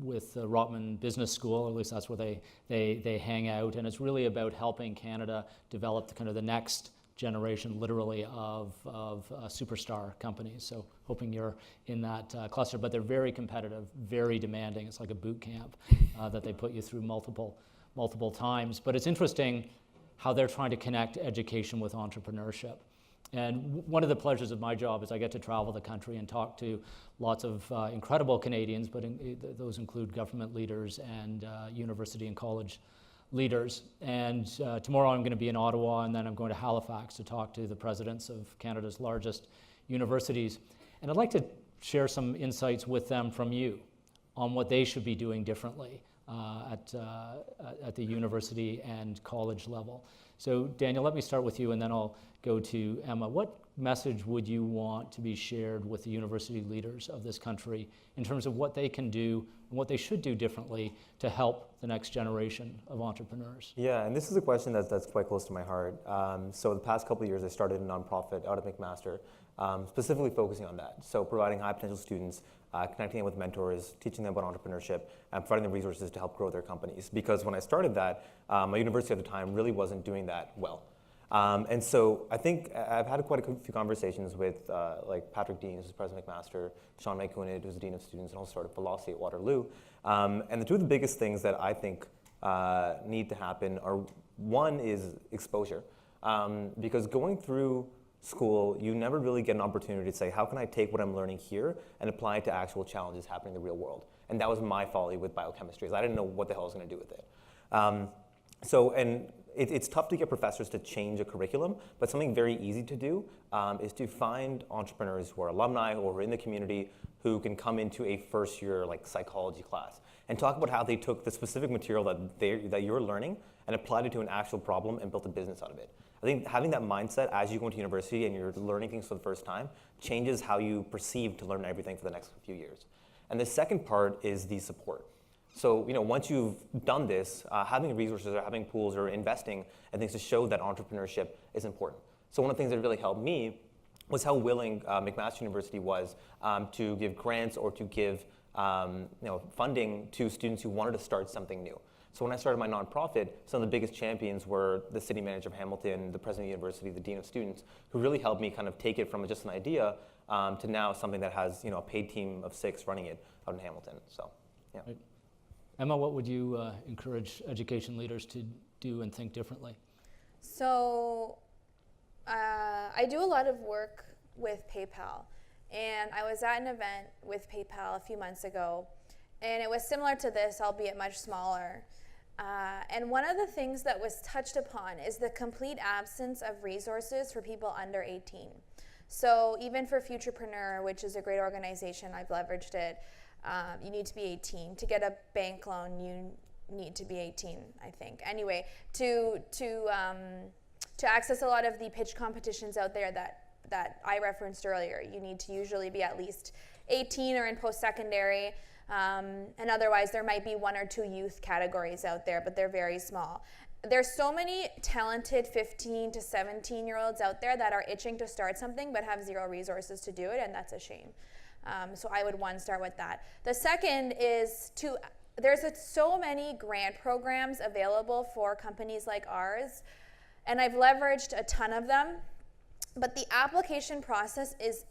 with the Rotman Business School, at least that's where they hang out, and it's really about helping Canada develop the next generation, literally, of superstar companies. So hoping you're in that cluster, but they're very competitive, very demanding. It's like a boot camp that they put you through multiple times. But it's interesting how they're trying to connect education with entrepreneurship. And one of the pleasures of my job is I get to travel the country and talk to lots of incredible Canadians, but those include government leaders and university and college leaders. And tomorrow I'm going to be in Ottawa, and then I'm going to Halifax to talk to the presidents of Canada's largest universities. And I'd like to share some insights with them from you on what they should be doing differently at the university and college level. So Daniel, let me start with you and then I'll go to Emma. What message would you want to be shared with the university leaders of this country in terms of what they can do and what they should do differently to help the next generation of entrepreneurs? Yeah, and this is a question that's quite close to my heart. So the past couple of years, I started a nonprofit out of McMaster, specifically focusing on that. So providing high potential students, connecting them with mentors, teaching them about entrepreneurship, and providing them resources to help grow their companies. Because when I started that, my university at the time really wasn't doing that well. And so I think I've had quite a few conversations with like Patrick Dean, who's the president of McMaster, Sean McCunid, who's the dean of students, and also started Velocity at Waterloo. And the two of the biggest things that I think need to happen are, one is exposure. Because going through school, you never really get an opportunity to say, how can I take what I'm learning here and apply it to actual challenges happening in the real world? And that was my folly with biochemistry, is I didn't know what the hell I was going to do with it. It's tough to get professors to change a curriculum, but something very easy to do is to find entrepreneurs who are alumni or who are in the community who can come into a first year like psychology class and talk about how they took the specific material that you're learning and applied it to an actual problem and built a business out of it. I think having that mindset as you go into university and you're learning things for the first time changes how you perceive to learn everything for the next few years. And the second part is the support. So, once you've done this, having resources or having pools or investing and things to show that entrepreneurship is important. So one of the things that really helped me was how willing McMaster University was to give grants or to give funding to students who wanted to start something new. So when I started my nonprofit, some of the biggest champions were the city manager of Hamilton, the president of the university, the dean of students, who really helped me kind of take it from just an idea to now something that has a paid team of 6 running it out in Hamilton. So, yeah. Right. Emma, what would you encourage education leaders to do and think differently? So I do a lot of work with PayPal, and I was at an event with PayPal a few months ago, and it was similar to this, albeit much smaller. And one of the things that was touched upon is the complete absence of resources for people under 18. So even for Futurepreneur, which is a great organization, I've leveraged it, you need to be 18. To get a bank loan, you need to be 18, I think. Anyway, to access a lot of the pitch competitions out there that I referenced earlier, you need to usually be at least 18 or in post-secondary. And otherwise, there might be 1 or 2 youth categories out there, but they're very small. There's so many talented 15 to 17-year-olds out there that are itching to start something but have 0 resources to do it, and that's a shame. So I would, one, start with that. The second is there's so many grant programs available for companies like ours, and I've leveraged a ton of them, but the application process is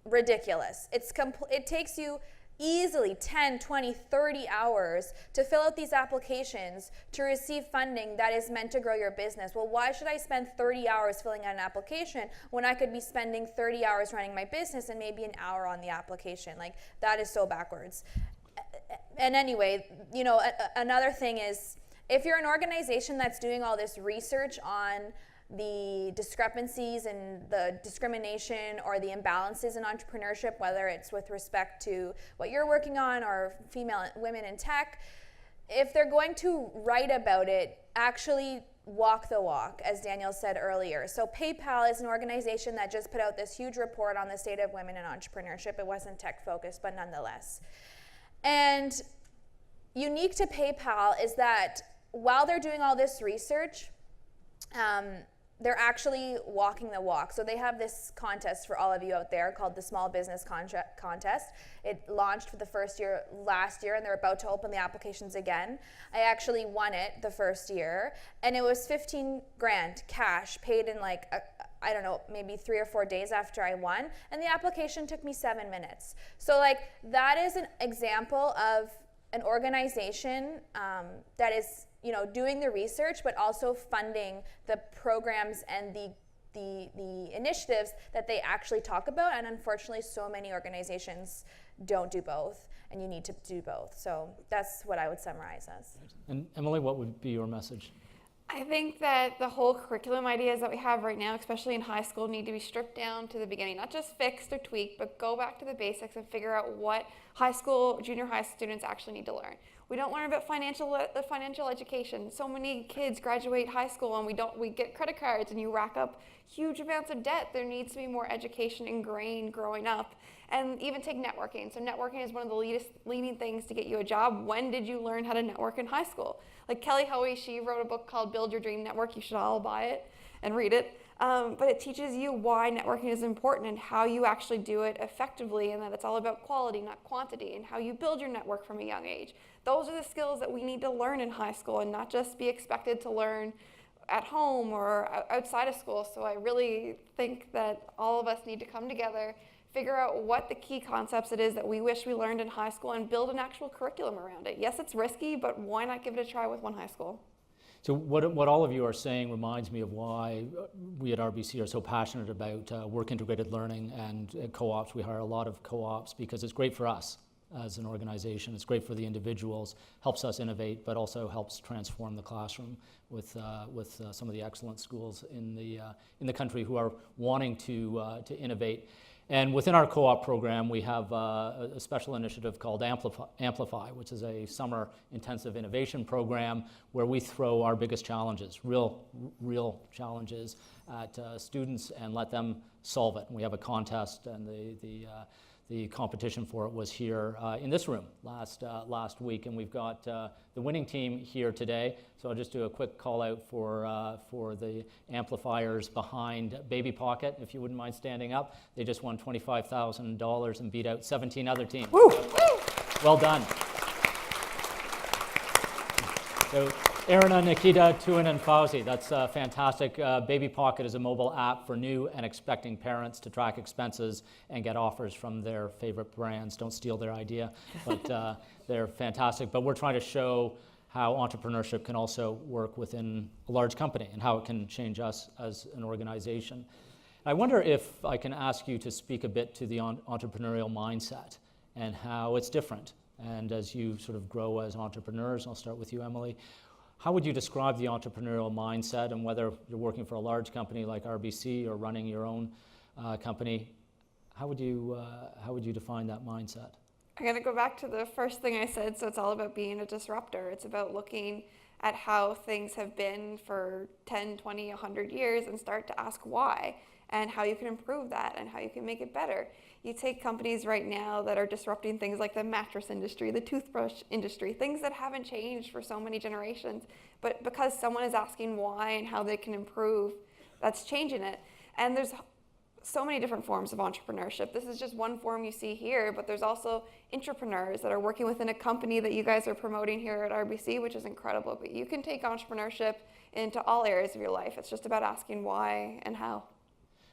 ridiculous. It takes you easily 10, 20, 30 hours to fill out these applications to receive funding that is meant to grow your business. Well, why should I spend 30 hours filling out an application when I could be spending 30 hours running my business and maybe an hour on the application? Like, that is so backwards. And anyway, another thing is, if you're an organization that's doing all this research on the discrepancies and the discrimination or the imbalances in entrepreneurship, whether it's with respect to what you're working on or women in tech, if they're going to write about it, actually walk the walk, as Daniel said earlier. So PayPal is an organization that just put out this huge report on the state of women in entrepreneurship. It wasn't tech focused, but nonetheless. And unique to PayPal is that while they're doing all this research, they're actually walking the walk. So they have this contest for all of you out there called the Small Business Contest. It launched for the first year last year, and they're about to open the applications again. I actually won it the first year, and it was 15 grand cash paid in I don't know, maybe 3 or 4 days after I won, and the application took me 7 minutes. So that is an example of an organization that is doing the research, but also funding the programs and the initiatives that they actually talk about. And unfortunately, so many organizations don't do both, and you need to do both. So that's what I would summarize as. And Emily, what would be your message? I think that the whole curriculum ideas that we have right now, especially in high school, need to be stripped down to the beginning, not just fixed or tweaked, but go back to the basics and figure out what high school, junior high students actually need to learn. We don't learn about financial education. So many kids graduate high school and we get credit cards and you rack up huge amounts of debt. There needs to be more education ingrained growing up. And even take networking. So networking is one of the leading things to get you a job. When did you learn how to network in high school? Like Kelly Hoey, she wrote a book called Build Your Dream Network. You should all buy it and read it. But it teaches you why networking is important and how you actually do it effectively, and that it's all about quality, not quantity, and how you build your network from a young age. Those are the skills that we need to learn in high school and not just be expected to learn at home or outside of school. So I really think that all of us need to come together, figure out what the key concepts it is that we wish we learned in high school, and build an actual curriculum around it. Yes, it's risky, but why not give it a try with one high school? So what all of you are saying reminds me of why we at RBC are so passionate about work integrated learning and co-ops. We hire a lot of co-ops because it's great for us as an organization. It's great for the individuals, helps us innovate, but also helps transform the classroom with some of the excellent schools in the country who are wanting to innovate. And within our co-op program, we have a special initiative called Amplify, which is a summer intensive innovation program where we throw our biggest challenges, real challenges, at students and let them solve it. And we have a contest, and the competition for it was here in this room last week, and we've got the winning team here today. So I'll just do a quick call out for the amplifiers behind Baby Pocket, if you wouldn't mind standing up. They just won $25,000 and beat out 17 other teams. Woo! Well done. So Erina, Nikita, Tuan, and Fauzi, that's fantastic. Baby Pocket is a mobile app for new and expecting parents to track expenses and get offers from their favorite brands. Don't steal their idea, but they're fantastic. But we're trying to show how entrepreneurship can also work within a large company and how it can change us as an organization. I wonder if I can ask you to speak a bit to the entrepreneurial mindset and how it's different. And as you sort of grow as entrepreneurs, I'll start with you, Emily. How would you describe the entrepreneurial mindset, and whether you're working for a large company like RBC or running your own company, how would you define that mindset? I'm going to go back to the first thing I said. So it's all about being a disruptor. It's about looking at how things have been for 10, 20, 100 years and start to ask why, and how you can improve that and how you can make it better. You take companies right now that are disrupting things like the mattress industry, the toothbrush industry, things that haven't changed for so many generations, but because someone is asking why and how they can improve, that's changing it. And there's so many different forms of entrepreneurship. This is just one form you see here, but there's also entrepreneurs that are working within a company that you guys are promoting here at RBC, which is incredible. But you can take entrepreneurship into all areas of your life. It's just about asking why and how.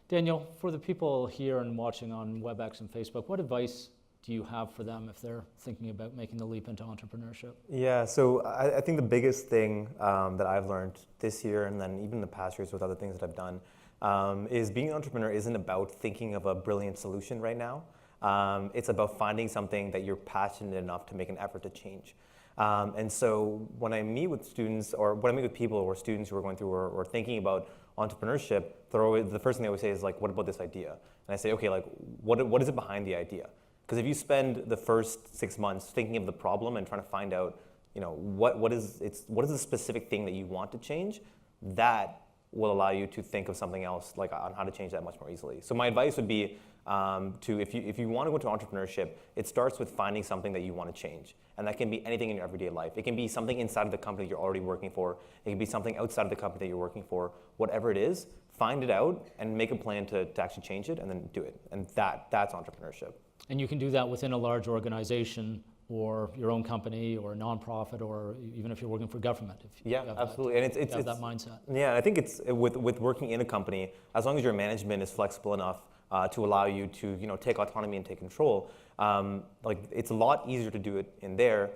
Daniel, for the people here and watching on WebEx and Facebook, what advice do you have for them if they're thinking about making the leap into entrepreneurship? Yeah, so I think the biggest thing that I've learned this year, and then even the past years with other things that I've done, is being an entrepreneur isn't about thinking of a brilliant solution right now. It's about finding something that you're passionate enough to make an effort to change. And so when I meet with students, or when I meet with people or students who are going through or thinking about entrepreneurship, the first thing they always say is like, what about this idea? And I say, okay, like, what is it behind the idea? Because if you spend the first 6 months thinking of the problem and trying to find out, what is the specific thing that you want to change, that will allow you to think of something else, like on how to change that much more easily. So my advice would be if you want to go into entrepreneurship, it starts with finding something that you want to change. And that can be anything in your everyday life. It can be something inside of the company you're already working for. It can be something outside of the company that you're working for. Whatever it is, find it out and make a plan to actually change it, and then do it. And that's entrepreneurship. And you can do that within a large organization, or your own company, or a nonprofit, or even if you're working for government. Yeah, absolutely. And it's that mindset. Yeah, I think it's with working in a company, as long as your management is flexible enough to allow you to take autonomy and take control, it's a lot easier to do it in there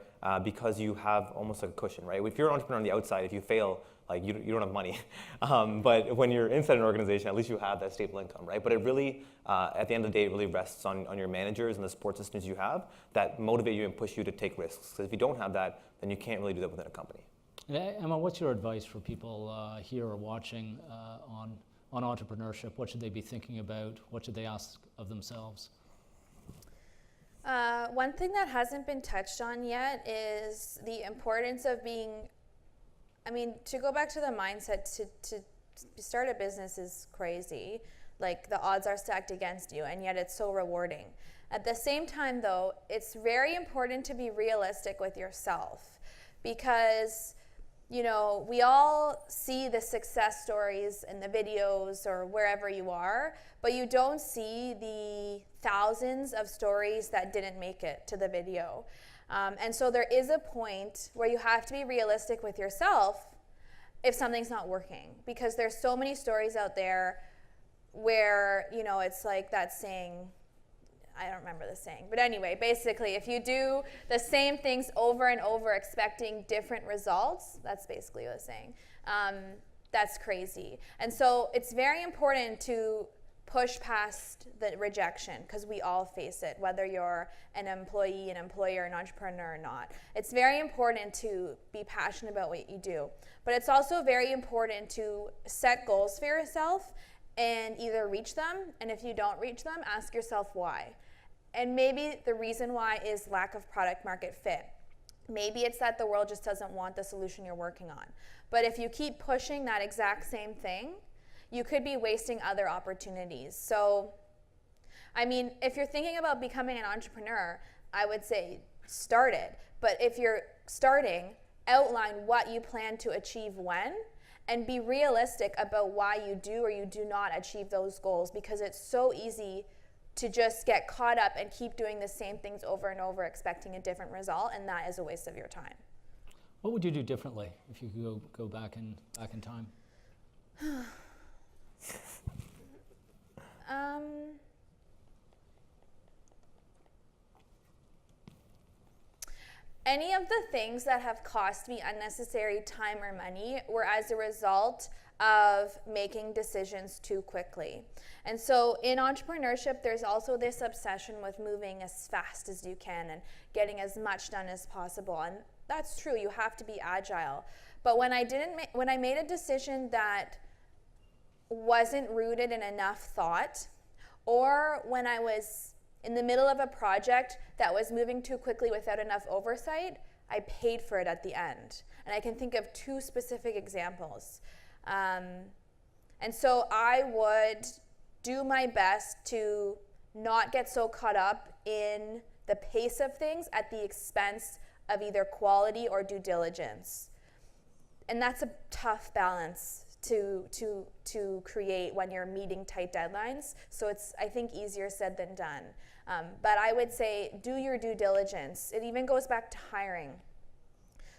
because you have almost like a cushion, right? If you're an entrepreneur on the outside, if you fail, you don't have money. But when you're inside an organization, at least you have that stable income, right? But it really, at the end of the day, it really rests on your managers and the support systems you have that motivate you and push you to take risks. Because if you don't have that, then you can't really do that within a company. And Emma, what's your advice for people here or watching on entrepreneurship? What should they be thinking about? What should they ask of themselves? One thing that hasn't been touched on yet is the importance of being, to go back to the mindset, to start a business is crazy. Like, the odds are stacked against you, and yet it's so rewarding. At the same time, though, it's very important to be realistic with yourself, because we all see the success stories in the videos or wherever you are, but you don't see the thousands of stories that didn't make it to the video. And so there is a point where you have to be realistic with yourself if something's not working, because there's so many stories out there where, it's like that saying, I don't remember the saying, but anyway, basically, if you do the same things over and over expecting different results, that's basically what it's saying, that's crazy. And so it's very important to push past the rejection, because we all face it, whether you're an employee, an employer, an entrepreneur or not. It's very important to be passionate about what you do, but it's also very important to set goals for yourself and either reach them, and if you don't reach them, ask yourself why. And maybe the reason why is lack of product market fit. Maybe it's that the world just doesn't want the solution you're working on. But if you keep pushing that exact same thing, you could be wasting other opportunities. So, if you're thinking about becoming an entrepreneur, I would say start it. But if you're starting, outline what you plan to achieve when, and be realistic about why you do or you do not achieve those goals, because it's so easy to just get caught up and keep doing the same things over and over expecting a different result, and that is a waste of your time. What would you do differently if you could go back in time? Any of the things that have cost me unnecessary time or money were as a result of making decisions too quickly. And so in entrepreneurship, there's also this obsession with moving as fast as you can and getting as much done as possible. And that's true, you have to be agile. But when I made a decision that wasn't rooted in enough thought, or when I was in the middle of a project that was moving too quickly without enough oversight, I paid for it at the end. And I can think of two specific examples. And so I would do my best to not get so caught up in the pace of things at the expense of either quality or due diligence. And that's a tough balance to create when you're meeting tight deadlines. So it's, I think, easier said than done. But I would say do your due diligence. It even goes back to hiring.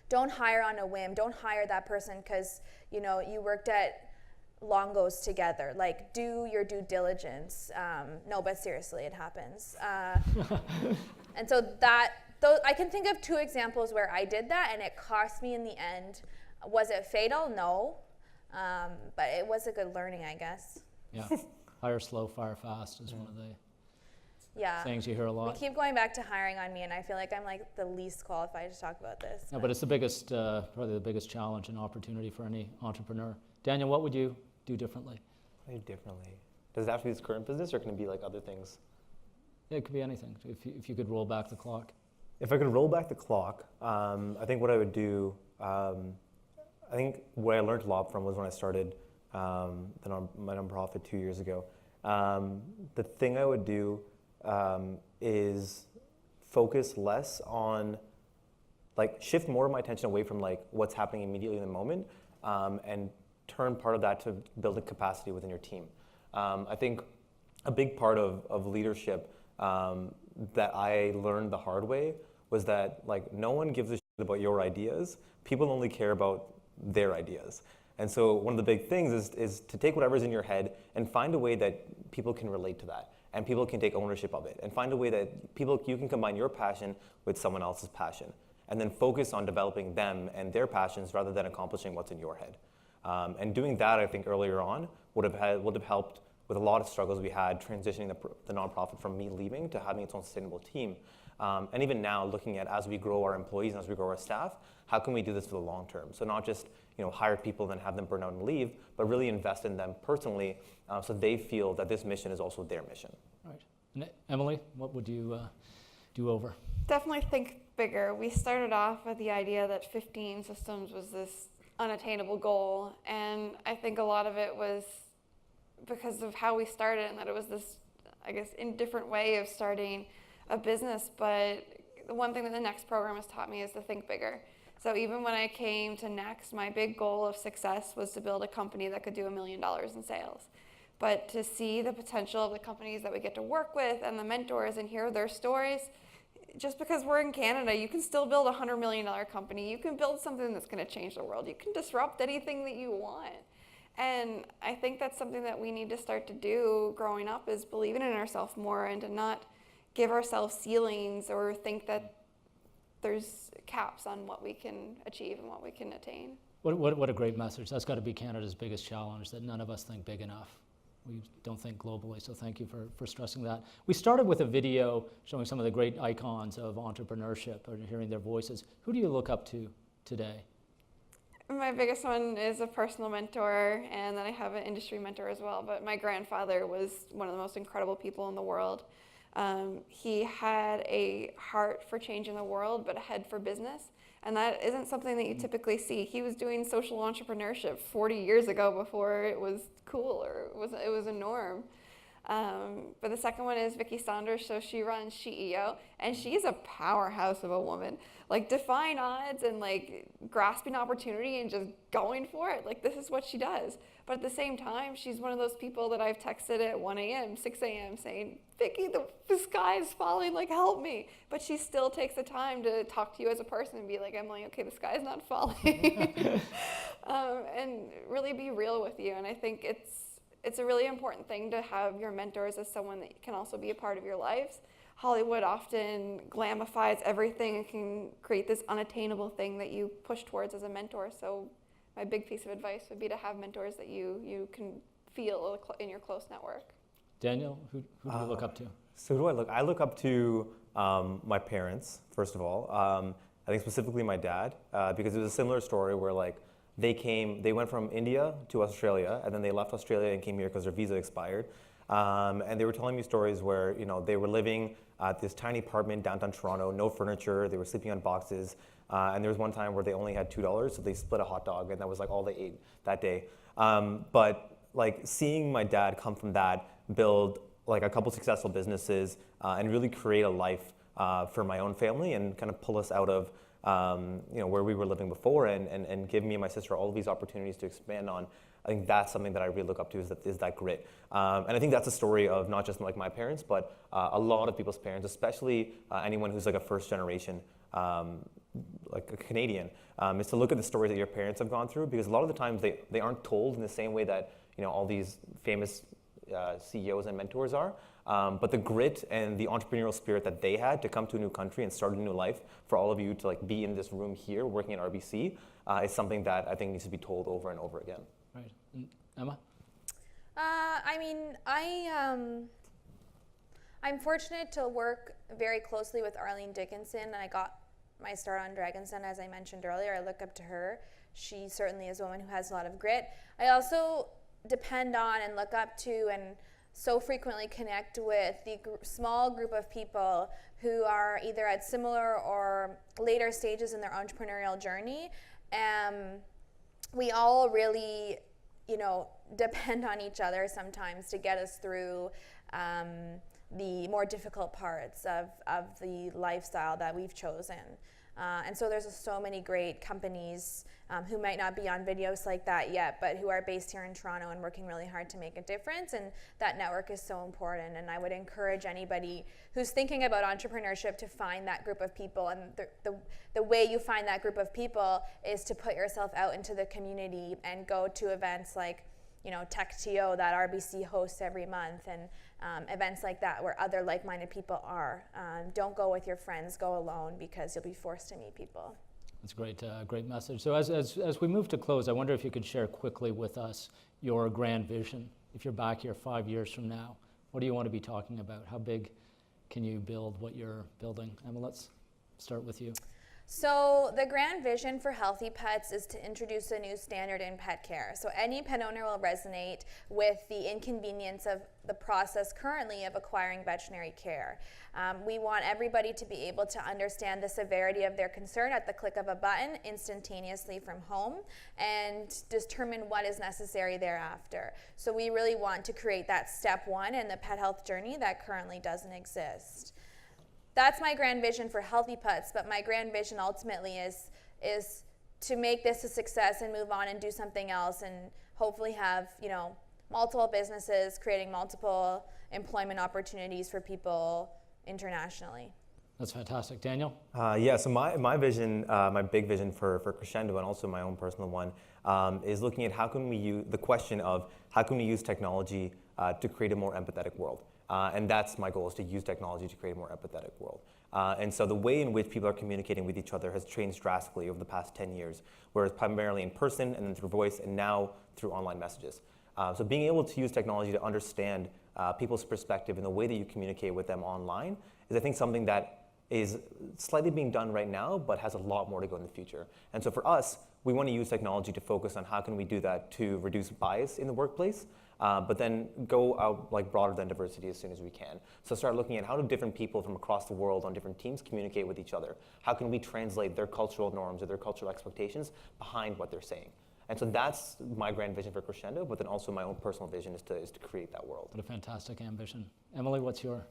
Don't hire on a whim. Don't hire that person because you worked at Longos together. Like, do your due diligence. No, but seriously, it happens. And so I can think of two examples where I did that and it cost me in the end. Was it fatal? No. But it was a good learning, I guess. Yeah. Hire slow, fire fast is one of the things you hear a lot. We keep going back to hiring on me, and I feel like I'm like the least qualified to talk about this. No, but it's the biggest, probably the biggest challenge and opportunity for any entrepreneur. Daniel, what would you do differently? Differently. Does it have to be this current business, or can it be like other things? Yeah, it could be anything. If you could roll back the clock. If I could roll back the clock, I think what I would do. I think what I learned a lot from was when I started my nonprofit 2 years ago. The thing I would do is focus less on, shift more of my attention away from what's happening immediately in the moment, and turn part of that to building capacity within your team. I think a big part of leadership that I learned the hard way was that no one gives a shit about your ideas. People only care about their ideas. And so one of the big things is to take whatever's in your head and find a way that people can relate to that and people can take ownership of it, and find a way that you can combine your passion with someone else's passion, and then focus on developing them and their passions rather than accomplishing what's in your head. And doing that, I think, earlier on would have helped with a lot of struggles we had transitioning the nonprofit from me leaving to having its own sustainable team. And even now, looking at as we grow our employees and as we grow our staff, how can we do this for the long term? So not just hire people and then have them burn out and leave, but really invest in them personally so they feel that this mission is also their mission. Right. And Emily, what would you do over? Definitely think bigger. We started off with the idea that 15 systems was this unattainable goal, and I think a lot of it was because of how we started and that it was this, I guess, indifferent way of starting a business. But the one thing that the Next program has taught me is to think bigger. So even when I came to Next, my big goal of success was to build a company that could do $1 million in sales. But to see the potential of the companies that we get to work with and the mentors and hear their stories, just because we're in Canada, you can still build a $100 million company. You can build something that's going to change the world. You can disrupt anything that you want. And I think that's something that we need to start to do growing up, is believing in ourselves more and to not give ourselves ceilings or think that there's caps on what we can achieve and what we can attain. What a great message. That's got to be Canada's biggest challenge, that none of us think big enough. We don't think globally, so thank you for stressing that. We started with a video showing some of the great icons of entrepreneurship and hearing their voices. Who do you look up to today? My biggest one is a personal mentor, and then I have an industry mentor as well. But my grandfather was one of the most incredible people in the world. He had a heart for changing the world, but a head for business. And that isn't something that you typically see. He was doing social entrepreneurship 40 years ago before it was cool or it was a norm. But the second one is Vicki Saunders. So she runs CEO, and she's a powerhouse of a woman. Like defying odds and like grasping opportunity and just going for it. Like this is what she does. But at the same time, she's one of those people that I've texted at 1 a.m., 6 a.m. saying, Vicki, the sky is falling, like help me. But she still takes the time to talk to you as a person and be like, Emily, okay, the sky is not falling. And really be real with you. And I think it's a really important thing to have your mentors as someone that can also be a part of your lives. Hollywood often glamifies everything and can create this unattainable thing that you push towards as a mentor. So my big piece of advice would be to have mentors that you can feel in your close network. Daniel, who do you look up to? So who do I look? I look up to my parents, first of all. I think specifically my dad, because it was a similar story where like they went from India to Australia, and then they left Australia and came here because their visa expired. And they were telling me stories where they were living at this tiny apartment downtown Toronto, no furniture. They were sleeping on boxes, and there was one time where they only had $2, so they split a hot dog, and that was like all they ate that day. But like seeing my dad come from that, build like a couple successful businesses, and really create a life for my own family, and kind of pull us out of where we were living before, and give me and my sister all of these opportunities to expand on. I think that's something that I really look up to, is that grit. And I think that's a story of not just like my parents, but a lot of people's parents, especially anyone who's like a first generation, like a Canadian, is to look at the stories that your parents have gone through, because a lot of the times they aren't told in the same way that all these famous CEOs and mentors are. But the grit and the entrepreneurial spirit that they had to come to a new country and start a new life, for all of you to like be in this room here working at RBC, is something that I think needs to be told over and over again. Right. And Emma? I'm fortunate to work very closely with Arlene Dickinson. I got my start on Dragon's Den, as I mentioned earlier. I look up to her. She certainly is a woman who has a lot of grit. I also depend on and look up to and so frequently connect with the small group of people who are either at similar or later stages in their entrepreneurial journey. We all really, depend on each other sometimes to get us through the more difficult parts of the lifestyle that we've chosen. And so there's so many great companies who might not be on videos like that yet, but who are based here in Toronto and working really hard to make a difference. And that network is so important. And I would encourage anybody who's thinking about entrepreneurship to find that group of people. And the way you find that group of people is to put yourself out into the community and go to events like TechTO that RBC hosts every month, and events like that where other like-minded people are. Don't go with your friends, go alone, because you'll be forced to meet people. That's a great message. So as we move to close, I wonder if you could share quickly with us your grand vision if you're back here 5 years from now, what do you want to be talking about? How big can you build what you're building? Emma, let's start with you. So the grand vision for Healthy Pets is to introduce a new standard in pet care. So any pet owner will resonate with the inconvenience of the process currently of acquiring veterinary care. We want everybody to be able to understand the severity of their concern at the click of a button instantaneously from home and determine what is necessary thereafter. So we really want to create that step one in the pet health journey that currently doesn't exist. That's my grand vision for Healthy Pets, but my grand vision ultimately is to make this a success and move on and do something else and hopefully have, multiple businesses creating multiple employment opportunities for people internationally. That's fantastic. Daniel? So my vision, my big vision for Crescendo and also my own personal one is looking at how can we use the question of how can we use technology to create a more empathetic world. And that's my goal, is to use technology to create a more empathetic world. And so the way in which people are communicating with each other has changed drastically over the past 10 years, whereas primarily in person and then through voice and now through online messages. So being able to use technology to understand people's perspective and the way that you communicate with them online is, I think, something that is slightly being done right now, but has a lot more to go in the future. And so for us, we want to use technology to focus on how can we do that to reduce bias in the workplace, but then go out broader than diversity as soon as we can. So start looking at how do different people from across the world on different teams communicate with each other? How can we translate their cultural norms or their cultural expectations behind what they're saying? And so that's my grand vision for Crescendo, but then also my own personal vision is to create that world. What a fantastic ambition. Emily, what's your?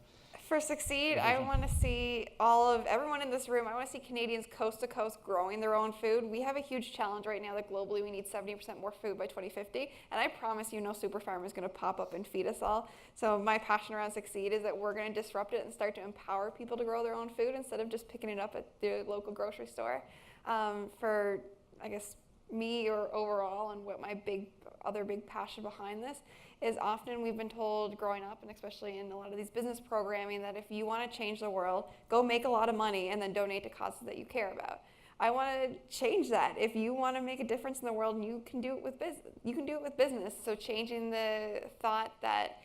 For Succeed, I want to see everyone in this room, I want to see Canadians coast to coast growing their own food. We have a huge challenge right now that globally we need 70% more food by 2050. And I promise you no super farmer is going to pop up and feed us all. So my passion around Succeed is that we're going to disrupt it and start to empower people to grow their own food instead of just picking it up at the local grocery store. For, I guess, me or overall, and what my other big passion behind this is, often we've been told growing up, and especially in a lot of these business programming, that if you want to change the world, go make a lot of money and then donate to causes that you care about. I want to change that. If you want to make a difference in the world, you can do it with business. You can do it with business. So changing the thought that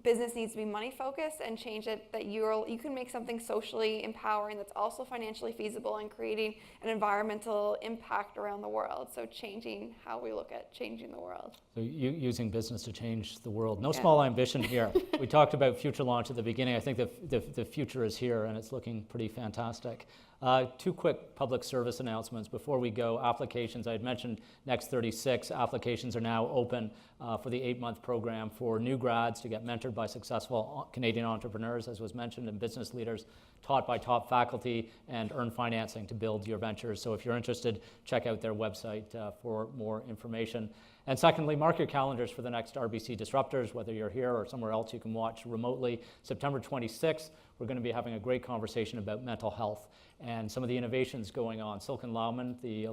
business needs to be money focused and change it that you can make something socially empowering that's also financially feasible and creating an environmental impact around the world. So changing how we look at changing the world. So using business to change the world. No small ambition here. We talked about future launch at the beginning. I think the future is here and it's looking pretty fantastic. Two quick public service announcements before we go. Applications, I had mentioned Next 36 applications are now open for the 8-month program for new grads to get mentored by successful Canadian entrepreneurs, as was mentioned, and business leaders taught by top faculty, and earn financing to build your ventures. So if you're interested, check out their website for more information. And secondly, mark your calendars for the next RBC Disruptors, whether you're here or somewhere else you can watch remotely. September 26th, we're going to be having a great conversation about mental health and some of the innovations going on. Silken Laumann, the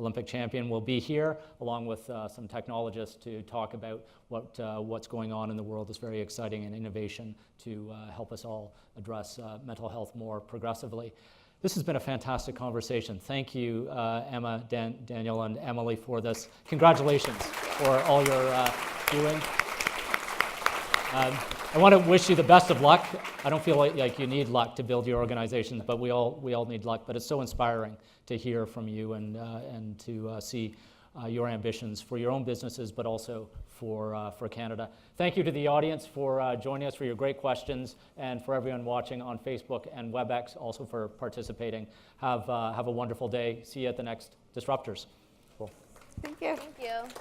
Olympic champion, will be here, along with some technologists to talk about what's going on in the world. It's very exciting, and innovation to help us all address mental health more progressively. This has been a fantastic conversation. Thank you, Emma, Daniel, and Emily for this. Congratulations for all you're doing. I want to wish you the best of luck. I don't feel like you need luck to build your organizations, but we all need luck. But it's so inspiring to hear from you and to see your ambitions for your own businesses, but also for Canada. Thank you to the audience for joining us, for your great questions, and for everyone watching on Facebook and WebEx, also for participating. Have a wonderful day. See you at the next Disruptors. Thank you. Thank you.